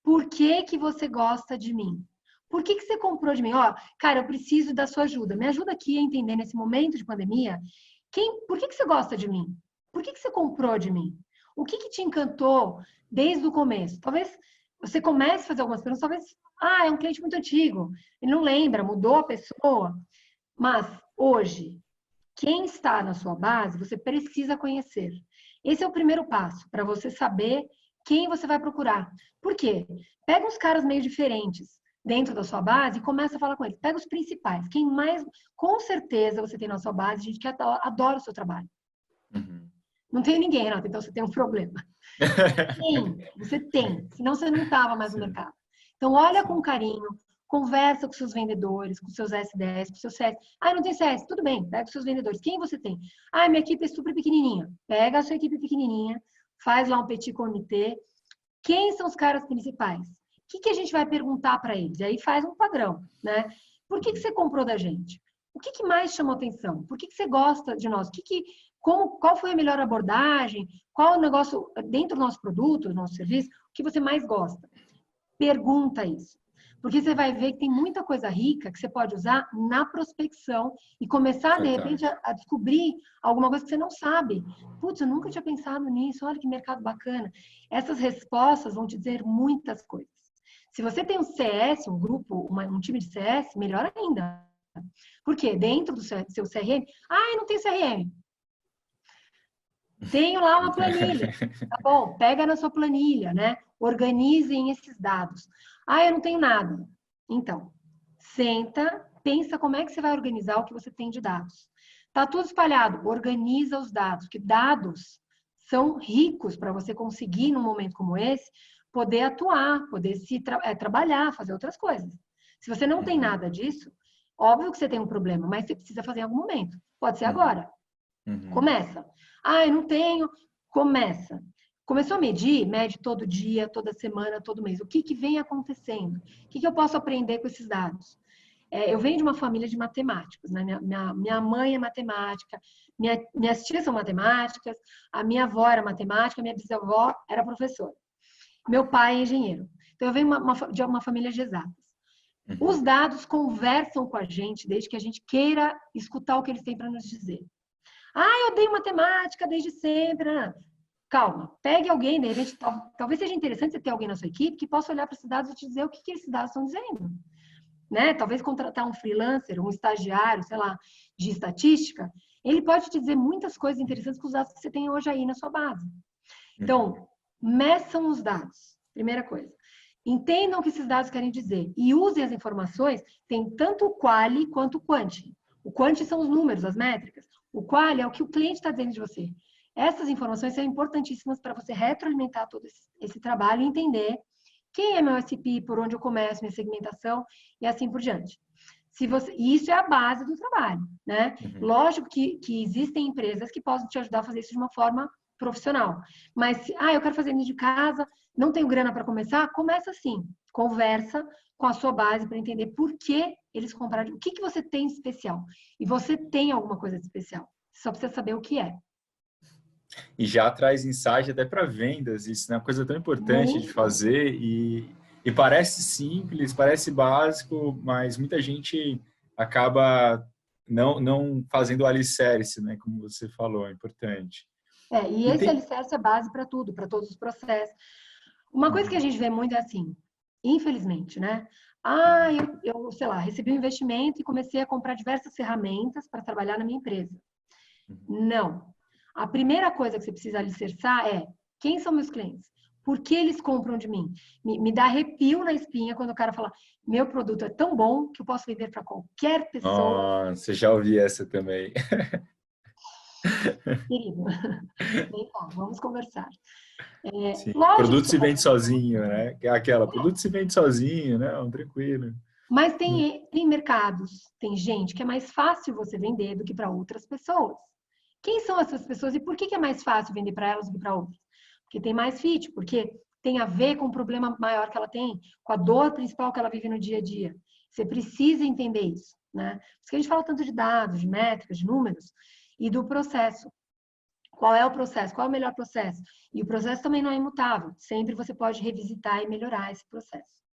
Por que que você gosta de mim? Por que que você comprou de mim? Ó, cara, eu preciso da sua ajuda. Me ajuda aqui a entender nesse momento de pandemia. Por que que você gosta de mim? Por que que você comprou de mim? O que que te encantou desde o começo? Talvez você comece a fazer algumas perguntas, talvez, é um cliente muito antigo, ele não lembra, mudou a pessoa. Mas hoje, quem está na sua base, você precisa conhecer. Esse é o primeiro passo, para você saber quem você vai procurar. Por quê? Pega uns caras meio diferentes dentro da sua base e começa a falar com eles. Pega os principais. Quem mais, com certeza, você tem na sua base, gente que adora o seu trabalho. Não tem ninguém, Renata, então você tem um problema. Sim, você tem, senão você não estava mais no mercado. Então, olha com carinho, conversa com seus vendedores, com seus SDS, com seus CS. Ah, não tem CS? Tudo bem, pega os seus vendedores. Quem você tem? Ah, minha equipe é super pequenininha. Pega a sua equipe pequenininha, faz lá um petit comité. Quem são os caras principais? O que a gente vai perguntar para eles? E aí faz um padrão, né? Por que você comprou da gente? O que mais chamou atenção? Por que você gosta de nós? Qual foi a melhor abordagem? Qual o negócio dentro do nosso produto, do nosso serviço? O que você mais gosta? Pergunta isso. Porque você vai ver que tem muita coisa rica que você pode usar na prospecção e começar, de repente, a descobrir alguma coisa que você não sabe. Putz, eu nunca tinha pensado nisso, olha que mercado bacana. Essas respostas vão te dizer muitas coisas. Se você tem um CS, um grupo, um time de CS, melhor ainda. Por quê? Dentro do seu CRM, eu não tenho CRM. Tenho lá uma planilha. Tá bom, pega na sua planilha, né? Organizem esses dados. Eu não tenho nada. Então, senta, pensa como é que você vai organizar o que você tem de dados. Tá tudo espalhado, organiza os dados, que dados são ricos para você conseguir, num momento como esse, poder atuar, poder trabalhar, fazer outras coisas. Se você não tem nada disso, óbvio que você tem um problema, mas você precisa fazer em algum momento. Pode ser agora. Começa. Eu não tenho. Começa. Começou a medir? Mede todo dia, toda semana, todo mês. O que vem acontecendo? O que eu posso aprender com esses dados? Eu venho de uma família de matemáticos, né? Minha mãe é matemática, minhas tias são matemáticas, a minha avó era matemática, minha bisavó era professora. Meu pai é engenheiro. Então, eu venho de uma família de exatas. Os dados conversam com a gente desde que a gente queira escutar o que eles têm para nos dizer. Eu odeio matemática desde sempre. Né? Calma, pegue alguém, de repente, talvez seja interessante você ter alguém na sua equipe que possa olhar para esses dados e te dizer o que esses dados estão dizendo. Né? Talvez contratar um freelancer, um estagiário, sei lá, de estatística, ele pode te dizer muitas coisas interessantes com os dados que você tem hoje aí na sua base. Então, meçam os dados, primeira coisa. Entendam o que esses dados querem dizer e usem as informações, tem tanto o quali quanto o quanti. O quanti são os números, as métricas. O quali é o que o cliente está dizendo de você. Essas informações são importantíssimas para você retroalimentar todo esse trabalho e entender quem é meu SP, por onde eu começo, minha segmentação e assim por diante. E isso é a base do trabalho, né? Lógico que existem empresas que possam te ajudar a fazer isso de uma forma profissional. Mas, eu quero fazer isso de casa, não tenho grana para começar, começa assim. Conversa com a sua base para entender por que eles compraram, o que você tem de especial. E você tem alguma coisa de especial. Você só precisa saber o que é. E já traz insight até para vendas, isso é uma coisa tão importante de fazer e parece simples, parece básico, mas muita gente acaba não fazendo o alicerce, né? Como você falou, é importante. E esse alicerce é base para tudo, para todos os processos. Uma coisa que a gente vê muito é assim, infelizmente, né? Eu sei lá, recebi um investimento e comecei a comprar diversas ferramentas para trabalhar na minha empresa. Não. A primeira coisa que você precisa alicerçar é quem são meus clientes? Por que eles compram de mim? Me dá arrepio na espinha quando o cara fala meu produto é tão bom que eu posso vender para qualquer pessoa. Você já ouvi essa também. Querido, vem cá, vamos conversar. Produto se vende sozinho, né? Produto se vende sozinho, não, tranquilo. Mas tem mercados, tem gente que é mais fácil você vender do que para outras pessoas. Quem são essas pessoas e por que é mais fácil vender para elas do que para outras? Porque tem mais fit, porque tem a ver com o problema maior que ela tem, com a dor principal que ela vive no dia a dia. Você precisa entender isso, né? Por isso que a gente fala tanto de dados, de métricas, de números e do processo. Qual é o processo? Qual é o melhor processo? E o processo também não é imutável. Sempre você pode revisitar e melhorar esse processo.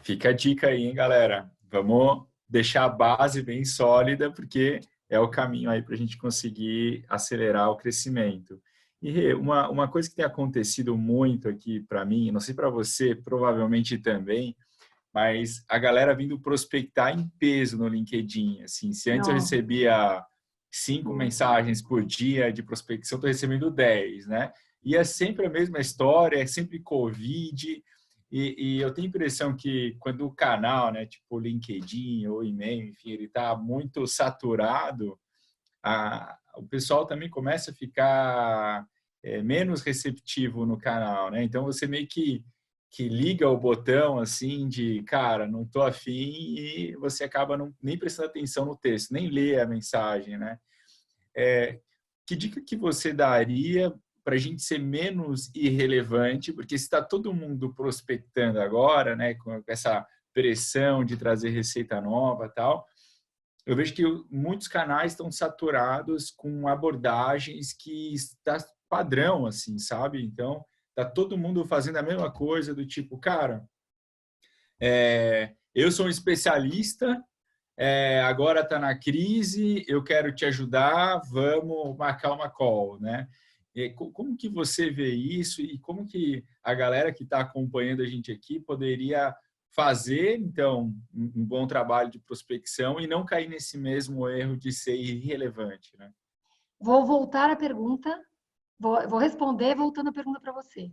Fica a dica aí, hein, galera? Vamos deixar a base bem sólida, porque é o caminho aí para a gente conseguir acelerar o crescimento. E uma coisa que tem acontecido muito aqui para mim, não sei para você, provavelmente também, mas a galera vindo prospectar em peso no LinkedIn. Assim, se antes eu recebia 5 mensagens por dia de prospecção, estou recebendo 10, né? E é sempre a mesma história, é sempre Covid. E eu tenho a impressão que quando o canal, né, tipo LinkedIn ou e-mail, enfim, ele está muito saturado, o pessoal também começa a ficar menos receptivo no canal, né? Então você meio que que liga o botão assim de, cara, não tô afim, e você acaba nem prestando atenção no texto, nem lê a mensagem, né? Que dica que você daria para a gente ser menos irrelevante? Porque se está todo mundo prospectando agora, né, com essa pressão de trazer receita nova e tal, eu vejo que muitos canais estão saturados com abordagens que está padrão, assim, sabe? Então, tá todo mundo fazendo a mesma coisa do tipo, cara, eu sou um especialista, agora está na crise, eu quero te ajudar, vamos marcar uma call, né? Como que você vê isso e como que a galera que está acompanhando a gente aqui poderia fazer, então, um bom trabalho de prospecção e não cair nesse mesmo erro de ser irrelevante, né? Vou voltar à pergunta, vou responder voltando a pergunta para você.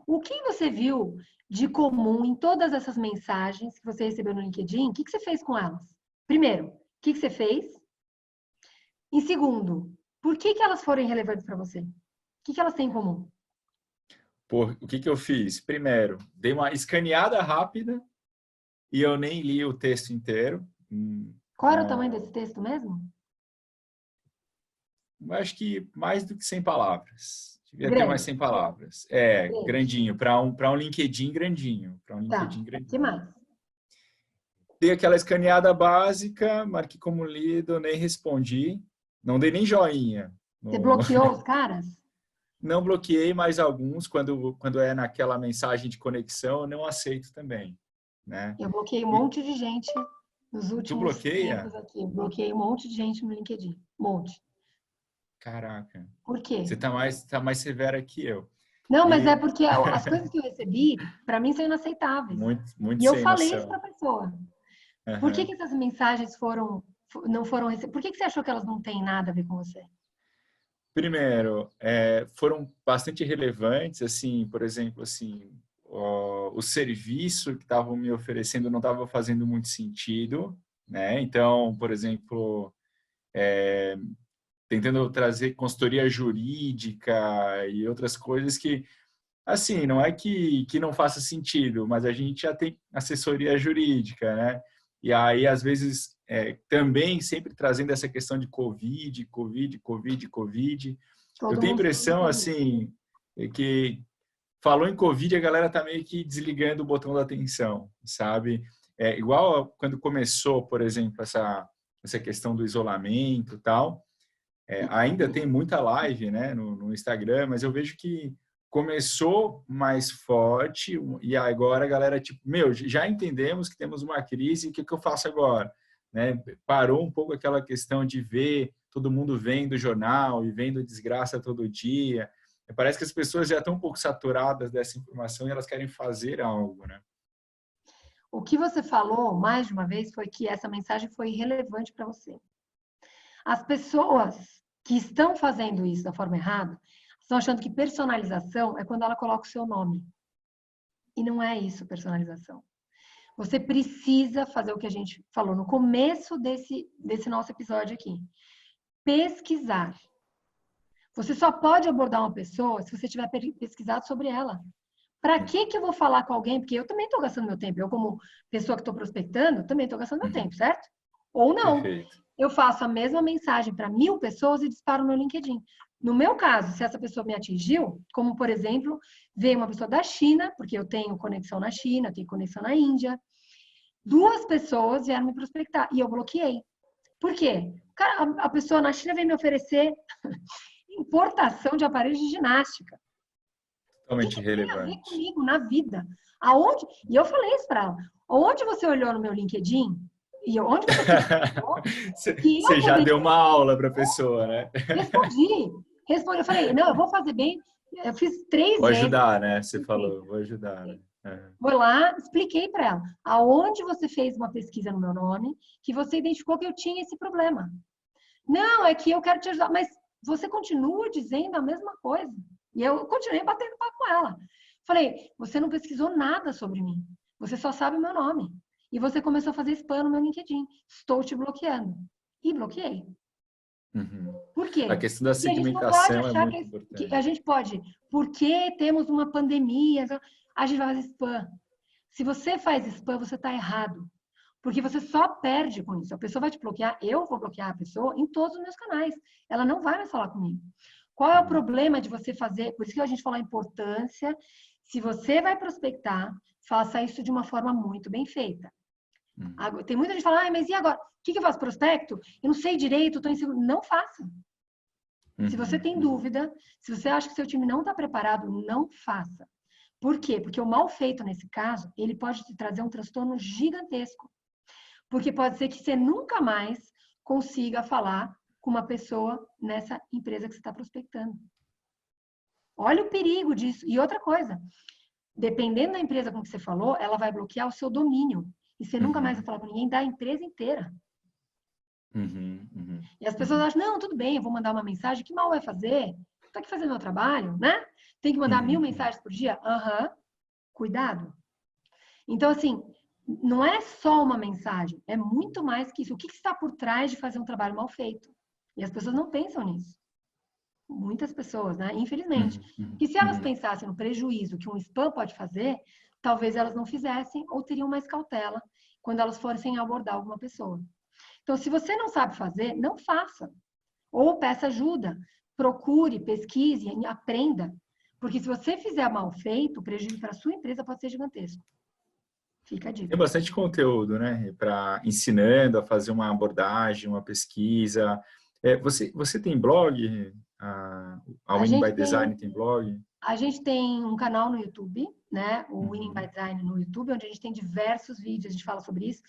O que você viu de comum em todas essas mensagens que você recebeu no LinkedIn? O que você fez com elas? Primeiro, o que você fez? Em segundo, por que elas foram relevantes para você? O que elas têm em comum? O que eu fiz? Primeiro, dei uma escaneada rápida e eu nem li o texto inteiro. Qual era o tamanho desse texto mesmo? Acho que mais do que 100 palavras. Devia ter mais Grande. 100 palavras. Grande. Grandinho, para um LinkedIn grandinho. Para um LinkedIn Tá. grandinho. Que mais? Dei aquela escaneada básica, marquei como lido, nem respondi. Não dei nem joinha. Você bloqueou os caras? Não bloqueei, mas alguns, quando é naquela mensagem de conexão, eu não aceito também. Né? Eu bloqueei um monte de gente nos Tu últimos bloqueia? tempos aqui. Eu bloqueei um monte de gente no LinkedIn. Um monte. Caraca. Por quê? Você tá mais severa que eu. Não, mas é porque as coisas que eu recebi, para mim, são inaceitáveis. Muito E eu sem falei isso noção. para a pessoa. Por Uhum. que essas mensagens não foram recebidas? Por que você achou que elas não têm nada a ver com você? Primeiro, foram bastante relevantes, assim, por exemplo, assim, o serviço que estavam me oferecendo não estava fazendo muito sentido, né? Então, por exemplo, tentando trazer consultoria jurídica e outras coisas que, assim, não é que não faça sentido, mas a gente já tem assessoria jurídica, né? E aí, às vezes, também sempre trazendo essa questão de Covid. Eu Todo tenho a mundo falando impressão, Covid. assim, que falou em Covid, a galera tá meio que desligando o botão da atenção, sabe? Igual quando começou, por exemplo, essa questão do isolamento e tal, ainda tem muita live, né, no Instagram, mas eu vejo que começou mais forte e agora a galera, tipo, meu, já entendemos que temos uma crise, o que eu faço agora? Né? Parou um pouco aquela questão de ver todo mundo vendo o jornal e vendo desgraça todo dia. Parece que as pessoas já estão um pouco saturadas dessa informação e elas querem fazer algo, né? O que você falou, mais de uma vez, foi que essa mensagem foi irrelevante para você. As pessoas que estão fazendo isso da forma errada estão achando que personalização é quando ela coloca o seu nome. E não é isso, personalização. Você precisa fazer o que a gente falou no começo desse nosso episódio aqui. Pesquisar. Você só pode abordar uma pessoa se você tiver pesquisado sobre ela. Para que eu vou falar com alguém? Porque eu também estou gastando meu tempo. Eu, como pessoa que estou prospectando, também estou gastando meu tempo, certo? Ou não. Perfeito. Eu faço a mesma mensagem para 1000 pessoas e disparo no meu LinkedIn. No meu caso, se essa pessoa me atingiu, como por exemplo, veio uma pessoa da China, porque eu tenho conexão na China, tenho conexão na Índia, 2 pessoas vieram me prospectar e eu bloqueei. Por quê? Cara, a pessoa na China veio me oferecer importação de aparelhos de ginástica. O Totalmente que tem a ver relevante. comigo na vida? Aonde? E eu falei isso para ela. Onde você olhou no meu LinkedIn? E onde você Você já deu uma aula para a pessoa, né? Respondi. Eu falei, não, eu vou fazer bem. Eu fiz 3 Vou vezes. ajudar, né? Você falou, vou ajudar, né? Vou lá, expliquei para ela. Aonde você fez uma pesquisa no meu nome que você identificou que eu tinha esse problema? Não, é que eu quero te ajudar. Mas você continua dizendo a mesma coisa. E eu continuei batendo papo com ela. Falei, você não pesquisou nada sobre mim. Você só sabe o meu nome. E você começou a fazer spam no meu LinkedIn. Estou te bloqueando. E bloqueei. Uhum. Por quê? A questão da Porque a gente não pode segmentação é achar muito que a importante. gente pode, porque temos uma pandemia. A gente vai fazer spam. Se você faz spam, você está errado. Porque você só perde com isso. A pessoa vai te bloquear, eu vou bloquear a pessoa em todos os meus canais. Ela não vai mais falar comigo. Qual é o problema de você fazer? Por isso que a gente falou a importância. Se você vai prospectar, faça isso de uma forma muito bem feita. Tem muita gente que fala, mas e agora? O que eu faço? Prospecto? Eu não sei direito, estou inseguro. Não faça. Se você tem dúvida, se você acha que seu time não está preparado, não faça. Por quê? Porque o mal feito nesse caso, ele pode te trazer um transtorno gigantesco. Porque pode ser que você nunca mais consiga falar com uma pessoa nessa empresa que você está prospectando. Olha o perigo disso. E outra coisa, dependendo da empresa com que você falou, ela vai bloquear o seu domínio. E você nunca mais vai falar com ninguém da empresa inteira. E as pessoas acham, não, tudo bem, eu vou mandar uma mensagem, que mal vai fazer? Estou aqui fazendo meu trabalho, né? Tem que mandar 1000 mensagens por dia? Cuidado. Então, assim, não é só uma mensagem, é muito mais que isso. O que está por trás de fazer um trabalho mal feito? E as pessoas não pensam nisso. Muitas pessoas, né? Infelizmente. Que se elas pensassem no prejuízo que um spam pode fazer, talvez elas não fizessem ou teriam mais cautela quando elas fossem abordar alguma pessoa. Então, se você não sabe fazer, não faça. Ou peça ajuda. Procure, pesquise, aprenda. Porque se você fizer mal feito, o prejuízo para a sua empresa pode ser gigantesco. Fica a dica. Tem bastante conteúdo, né? Para ensinando a fazer uma abordagem, uma pesquisa. Você tem blog? A Winning by Design tem blog? A gente tem um canal no YouTube, né? O Winning by Design no YouTube, onde a gente tem diversos vídeos, a gente fala sobre isso.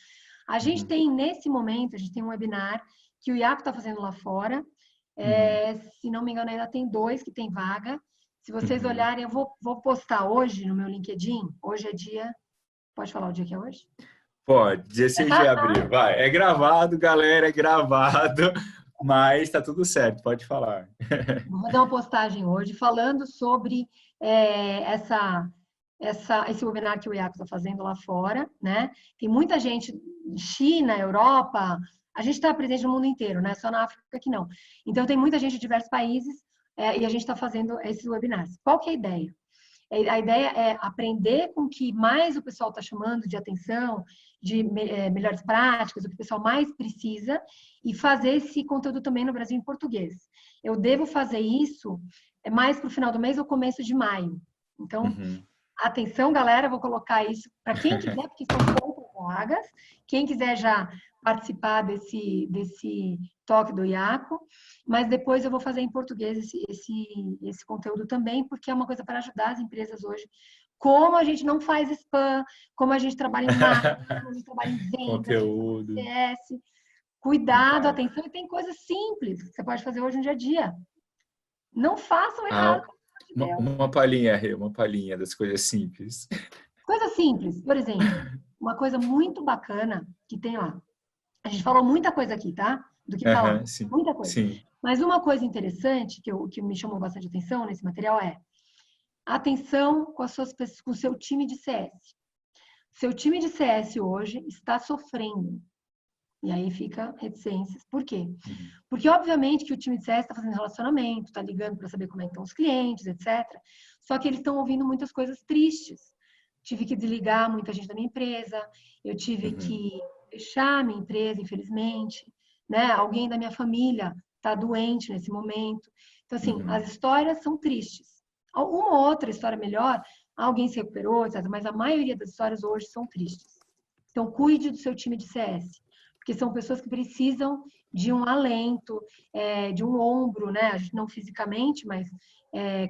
A gente tem, nesse momento, a gente tem um webinar que o Iaco está fazendo lá fora. Se não me engano, ainda tem 2 que tem vaga. Se vocês olharem, eu vou postar hoje no meu LinkedIn. Hoje é dia... Pode falar o dia que é hoje? Pode, 16 de abril. Vai, é gravado, galera, é gravado, mas tá tudo certo, pode falar. Vou fazer uma postagem hoje falando sobre esse webinar que o Iaco está fazendo lá fora, né? Tem muita gente, China, Europa, a gente está presente no mundo inteiro, né? Só na África que não. Então, tem muita gente de diversos países e a gente está fazendo esses webinars. Qual que é a ideia? A ideia é aprender com o que mais o pessoal está chamando de atenção, de melhores práticas, o que o pessoal mais precisa, e fazer esse conteúdo também no Brasil em português. Eu devo fazer isso mais para o final do mês ou começo de maio. Então, atenção, galera, vou colocar isso para quem quiser, porque são poucas vagas. Quem quiser já participar desse toque do Iaco, mas depois eu vou fazer em português esse conteúdo também, porque é uma coisa para ajudar as empresas hoje. Como a gente não faz spam, como a gente trabalha em marketing, como a gente trabalha em vendas, conteúdo. CS. Cuidado, atenção, e tem coisas simples que você pode fazer hoje no dia a dia. Não façam errado. Uma palhinha das coisas simples. Coisa simples, por exemplo, uma coisa muito bacana que tem lá. A gente falou muita coisa aqui, tá? Do que falar. Muita coisa. Sim. Mas uma coisa interessante que me chamou bastante atenção nesse material é atenção com o seu time de CS. Seu time de CS hoje está sofrendo. E aí fica reticências. Por quê? Porque, obviamente, que o time de CS está fazendo relacionamento, está ligando para saber como é que estão os clientes, etc. Só que eles estão ouvindo muitas coisas tristes. Tive que desligar muita gente da minha empresa, eu tive que fechar a minha empresa, infelizmente, né? Alguém da minha família está doente nesse momento. Então, assim, as histórias são tristes. Uma ou outra história melhor, alguém se recuperou, etc. Mas a maioria das histórias hoje são tristes. Então, cuide do seu time de CS, porque são pessoas que precisam de um alento, de um ombro, né? A gente não fisicamente, mas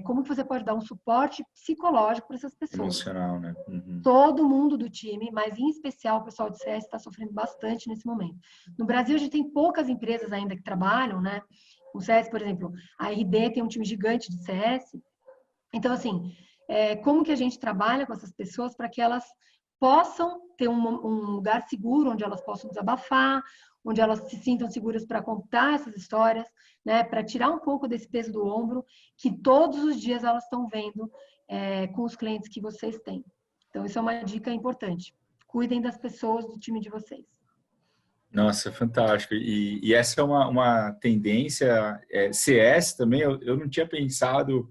como que você pode dar um suporte psicológico para essas pessoas? Emocional, né? Todo mundo do time, mas em especial o pessoal de CS está sofrendo bastante nesse momento. No Brasil, a gente tem poucas empresas ainda que trabalham, né? O CS, por exemplo, a RD tem um time gigante de CS. Então, assim, como que a gente trabalha com essas pessoas para que elas possam ter um lugar seguro onde elas possam desabafar, onde elas se sintam seguras para contar essas histórias, né, para tirar um pouco desse peso do ombro que todos os dias elas estão vendo com os clientes que vocês têm. Então, isso é uma dica importante. Cuidem das pessoas do time de vocês. Nossa, fantástico. E essa é uma tendência, CS também, eu não tinha pensado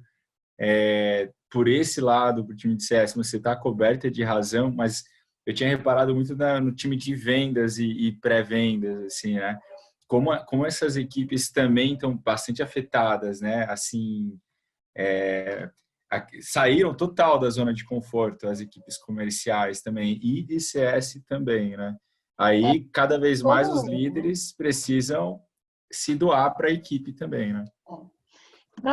por esse lado, para o time de CS, você está coberta de razão, mas eu tinha reparado muito no time de vendas e pré-vendas, assim, né? Como essas equipes também estão bastante afetadas, né? Assim, saíram total da zona de conforto, as equipes comerciais também, e de CS também, né? Aí, cada vez mais Todo os mundo, né? líderes precisam se doar para a equipe também, né?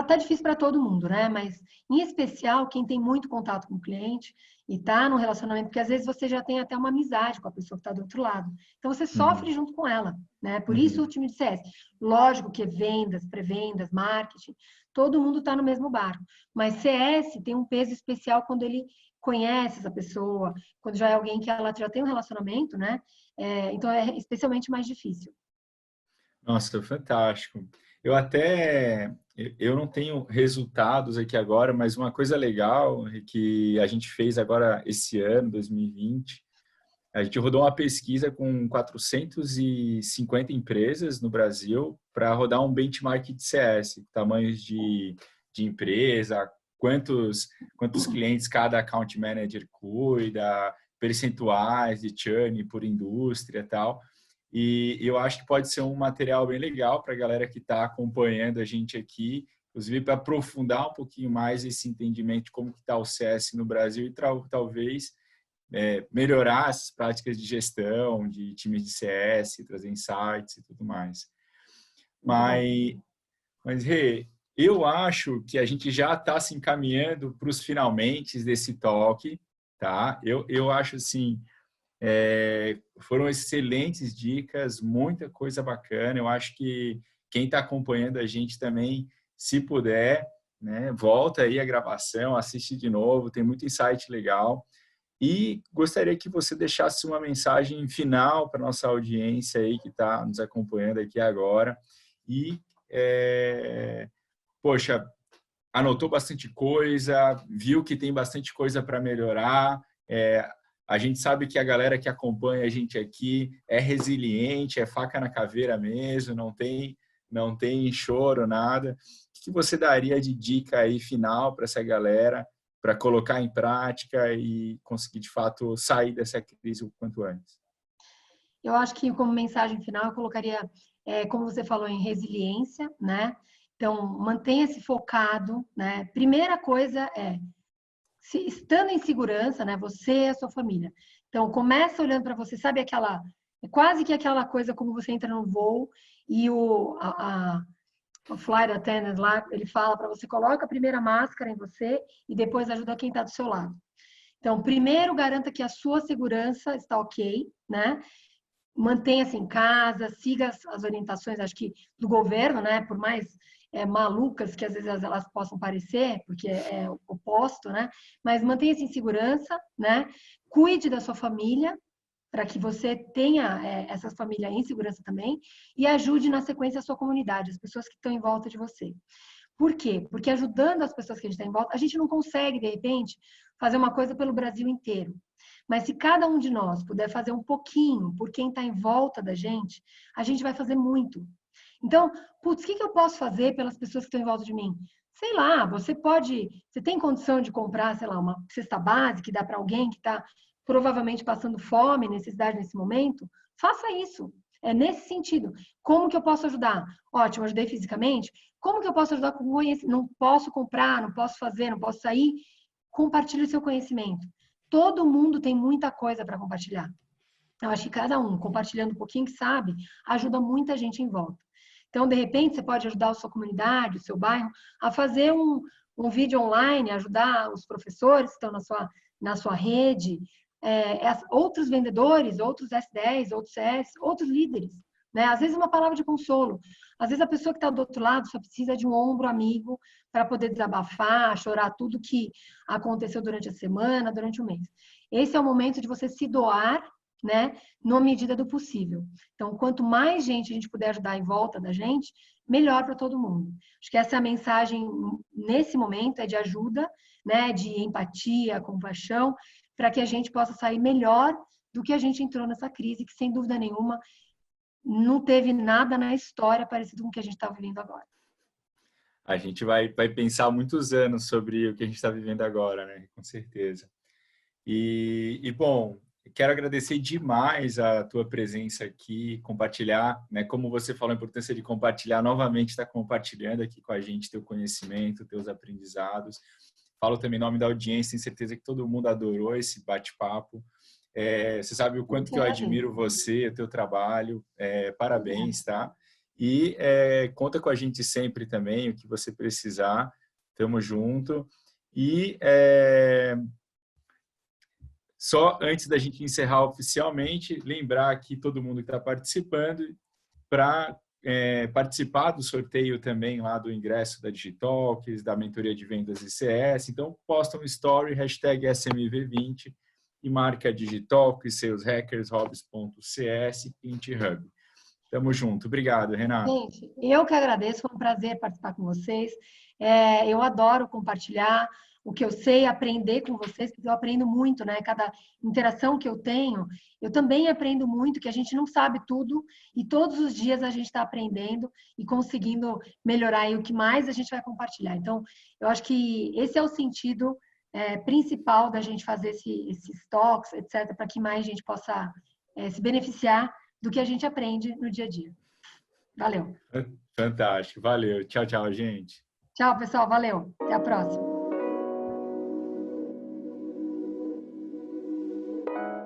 Tá difícil para todo mundo, né? Mas, em especial, quem tem muito contato com o cliente e tá no relacionamento, porque às vezes você já tem até uma amizade com a pessoa que está do outro lado. Então, você sofre Uhum, junto com ela, né? Por isso o uhum. time de CS. Lógico que vendas, pré-vendas, marketing, todo mundo está no mesmo barco. Mas CS tem um peso especial quando ele conhece essa pessoa, quando já é alguém que ela já tem um relacionamento, né? Então, é especialmente mais difícil. Nossa, fantástico. Eu não tenho resultados aqui agora, mas uma coisa legal que a gente fez agora esse ano, 2020, a gente rodou uma pesquisa com 450 empresas no Brasil para rodar um benchmark de CS, tamanhos de empresa, quantos clientes cada account manager cuida, percentuais de churn por indústria e tal. E eu acho que pode ser um material bem legal para a galera que está acompanhando a gente aqui, inclusive para aprofundar um pouquinho mais esse entendimento de como está o CS no Brasil e talvez melhorar essas práticas de gestão, de times de CS, trazer insights e tudo mais. Muito bom. Mas Rê, eu acho que a gente já está se encaminhando para os finalmente desse talk, tá? Eu acho assim, foram excelentes dicas, muita coisa bacana. Eu acho que quem está acompanhando a gente também, se puder, né, volta aí a gravação, assiste de novo, tem muito insight legal. E gostaria que você deixasse uma mensagem final para nossa audiência aí que está nos acompanhando aqui agora. E, poxa, anotou bastante coisa, viu que tem bastante coisa para melhorar. A gente sabe que a galera que acompanha a gente aqui é resiliente, é faca na caveira mesmo, não tem choro, nada. O que você daria de dica aí final para essa galera, para colocar em prática e conseguir, de fato, sair dessa crise o quanto antes? Eu acho que como mensagem final eu colocaria, como você falou, em resiliência, né? Então, mantenha-se focado, né? Primeira coisa se estando em segurança, né? Você e a sua família. Então, começa olhando para você, sabe é quase que aquela coisa como você entra no voo e o flight attendant lá, ele fala para você, coloca a primeira máscara em você e depois ajuda quem está do seu lado. Então, primeiro, garanta que a sua segurança está ok, né? Mantenha-se em casa, siga as orientações, acho que do governo, né? Por mais malucas que às vezes elas possam parecer, porque é oposto, né? Mas mantenha-se em segurança, né? Cuide da sua família, para que você tenha essa família em segurança também, e ajude na sequência a sua comunidade, as pessoas que estão em volta de você. Por quê? Porque ajudando as pessoas que a gente está em volta, a gente não consegue, de repente, fazer uma coisa pelo Brasil inteiro. Mas se cada um de nós puder fazer um pouquinho por quem está em volta da gente, a gente vai fazer muito. Então, putz, o que eu posso fazer pelas pessoas que estão em volta de mim? Sei lá, você tem condição de comprar, sei lá, uma cesta básica que dá para alguém que está provavelmente passando fome, necessidade nesse momento? Faça isso. É nesse sentido. Como que eu posso ajudar? Ótimo, ajudei fisicamente. Como que eu posso ajudar com conhecimento? Não posso comprar, não posso fazer, não posso sair. Compartilhe o seu conhecimento. Todo mundo tem muita coisa para compartilhar. Eu acho que cada um, compartilhando um pouquinho que sabe, ajuda muita gente em volta. Então, de repente, você pode ajudar a sua comunidade, o seu bairro, a fazer um vídeo online, ajudar os professores que estão na sua rede, outros vendedores, outros S10, outros CS, outros líderes. Né? Às vezes, uma palavra de consolo. Às vezes, a pessoa que está do outro lado só precisa de um ombro amigo para poder desabafar, chorar tudo que aconteceu durante a semana, durante o mês. Esse é o momento de você se doar, né, na medida do possível. Então, quanto mais gente a gente puder ajudar em volta da gente, melhor para todo mundo. Acho que essa é a mensagem nesse momento, é de ajuda, né, de empatia, compaixão, para que a gente possa sair melhor do que a gente entrou nessa crise, que sem dúvida nenhuma não teve nada na história parecido com o que a gente está vivendo agora. a gente vai pensar muitos anos sobre o que a gente está vivendo agora, né? Com certeza. Bom, quero agradecer demais a tua presença aqui, compartilhar, né? Como você falou, a importância de compartilhar, novamente está compartilhando aqui com a gente teu conhecimento, teus aprendizados. Falo também em nome da audiência, tenho certeza que todo mundo adorou esse bate-papo. Você sabe o quanto que eu admiro você, o teu trabalho. Parabéns, tá? E conta com a gente sempre também, o que você precisar. Tamo junto. Só antes da gente encerrar oficialmente, lembrar aqui todo mundo que está participando para participar do sorteio também lá do ingresso da Digitalks, da mentoria de vendas ICS. Então, posta um story, hashtag SMV20 e marca Digitalks, Sales Hackers, Hobbies.cs, Client Hub. Tamo junto. Obrigado, Renato. Gente, eu que agradeço, foi um prazer participar com vocês. Eu adoro compartilhar o que eu sei, aprender com vocês, porque eu aprendo muito, né? Cada interação que eu tenho, eu também aprendo muito, que a gente não sabe tudo e todos os dias a gente está aprendendo e conseguindo melhorar e o que mais a gente vai compartilhar. Então, eu acho que esse é o sentido principal da gente fazer esses talks, etc., para que mais gente possa se beneficiar do que a gente aprende no dia a dia. Valeu. Fantástico. Valeu. Tchau, tchau, gente. Tchau, pessoal. Valeu. Até a próxima.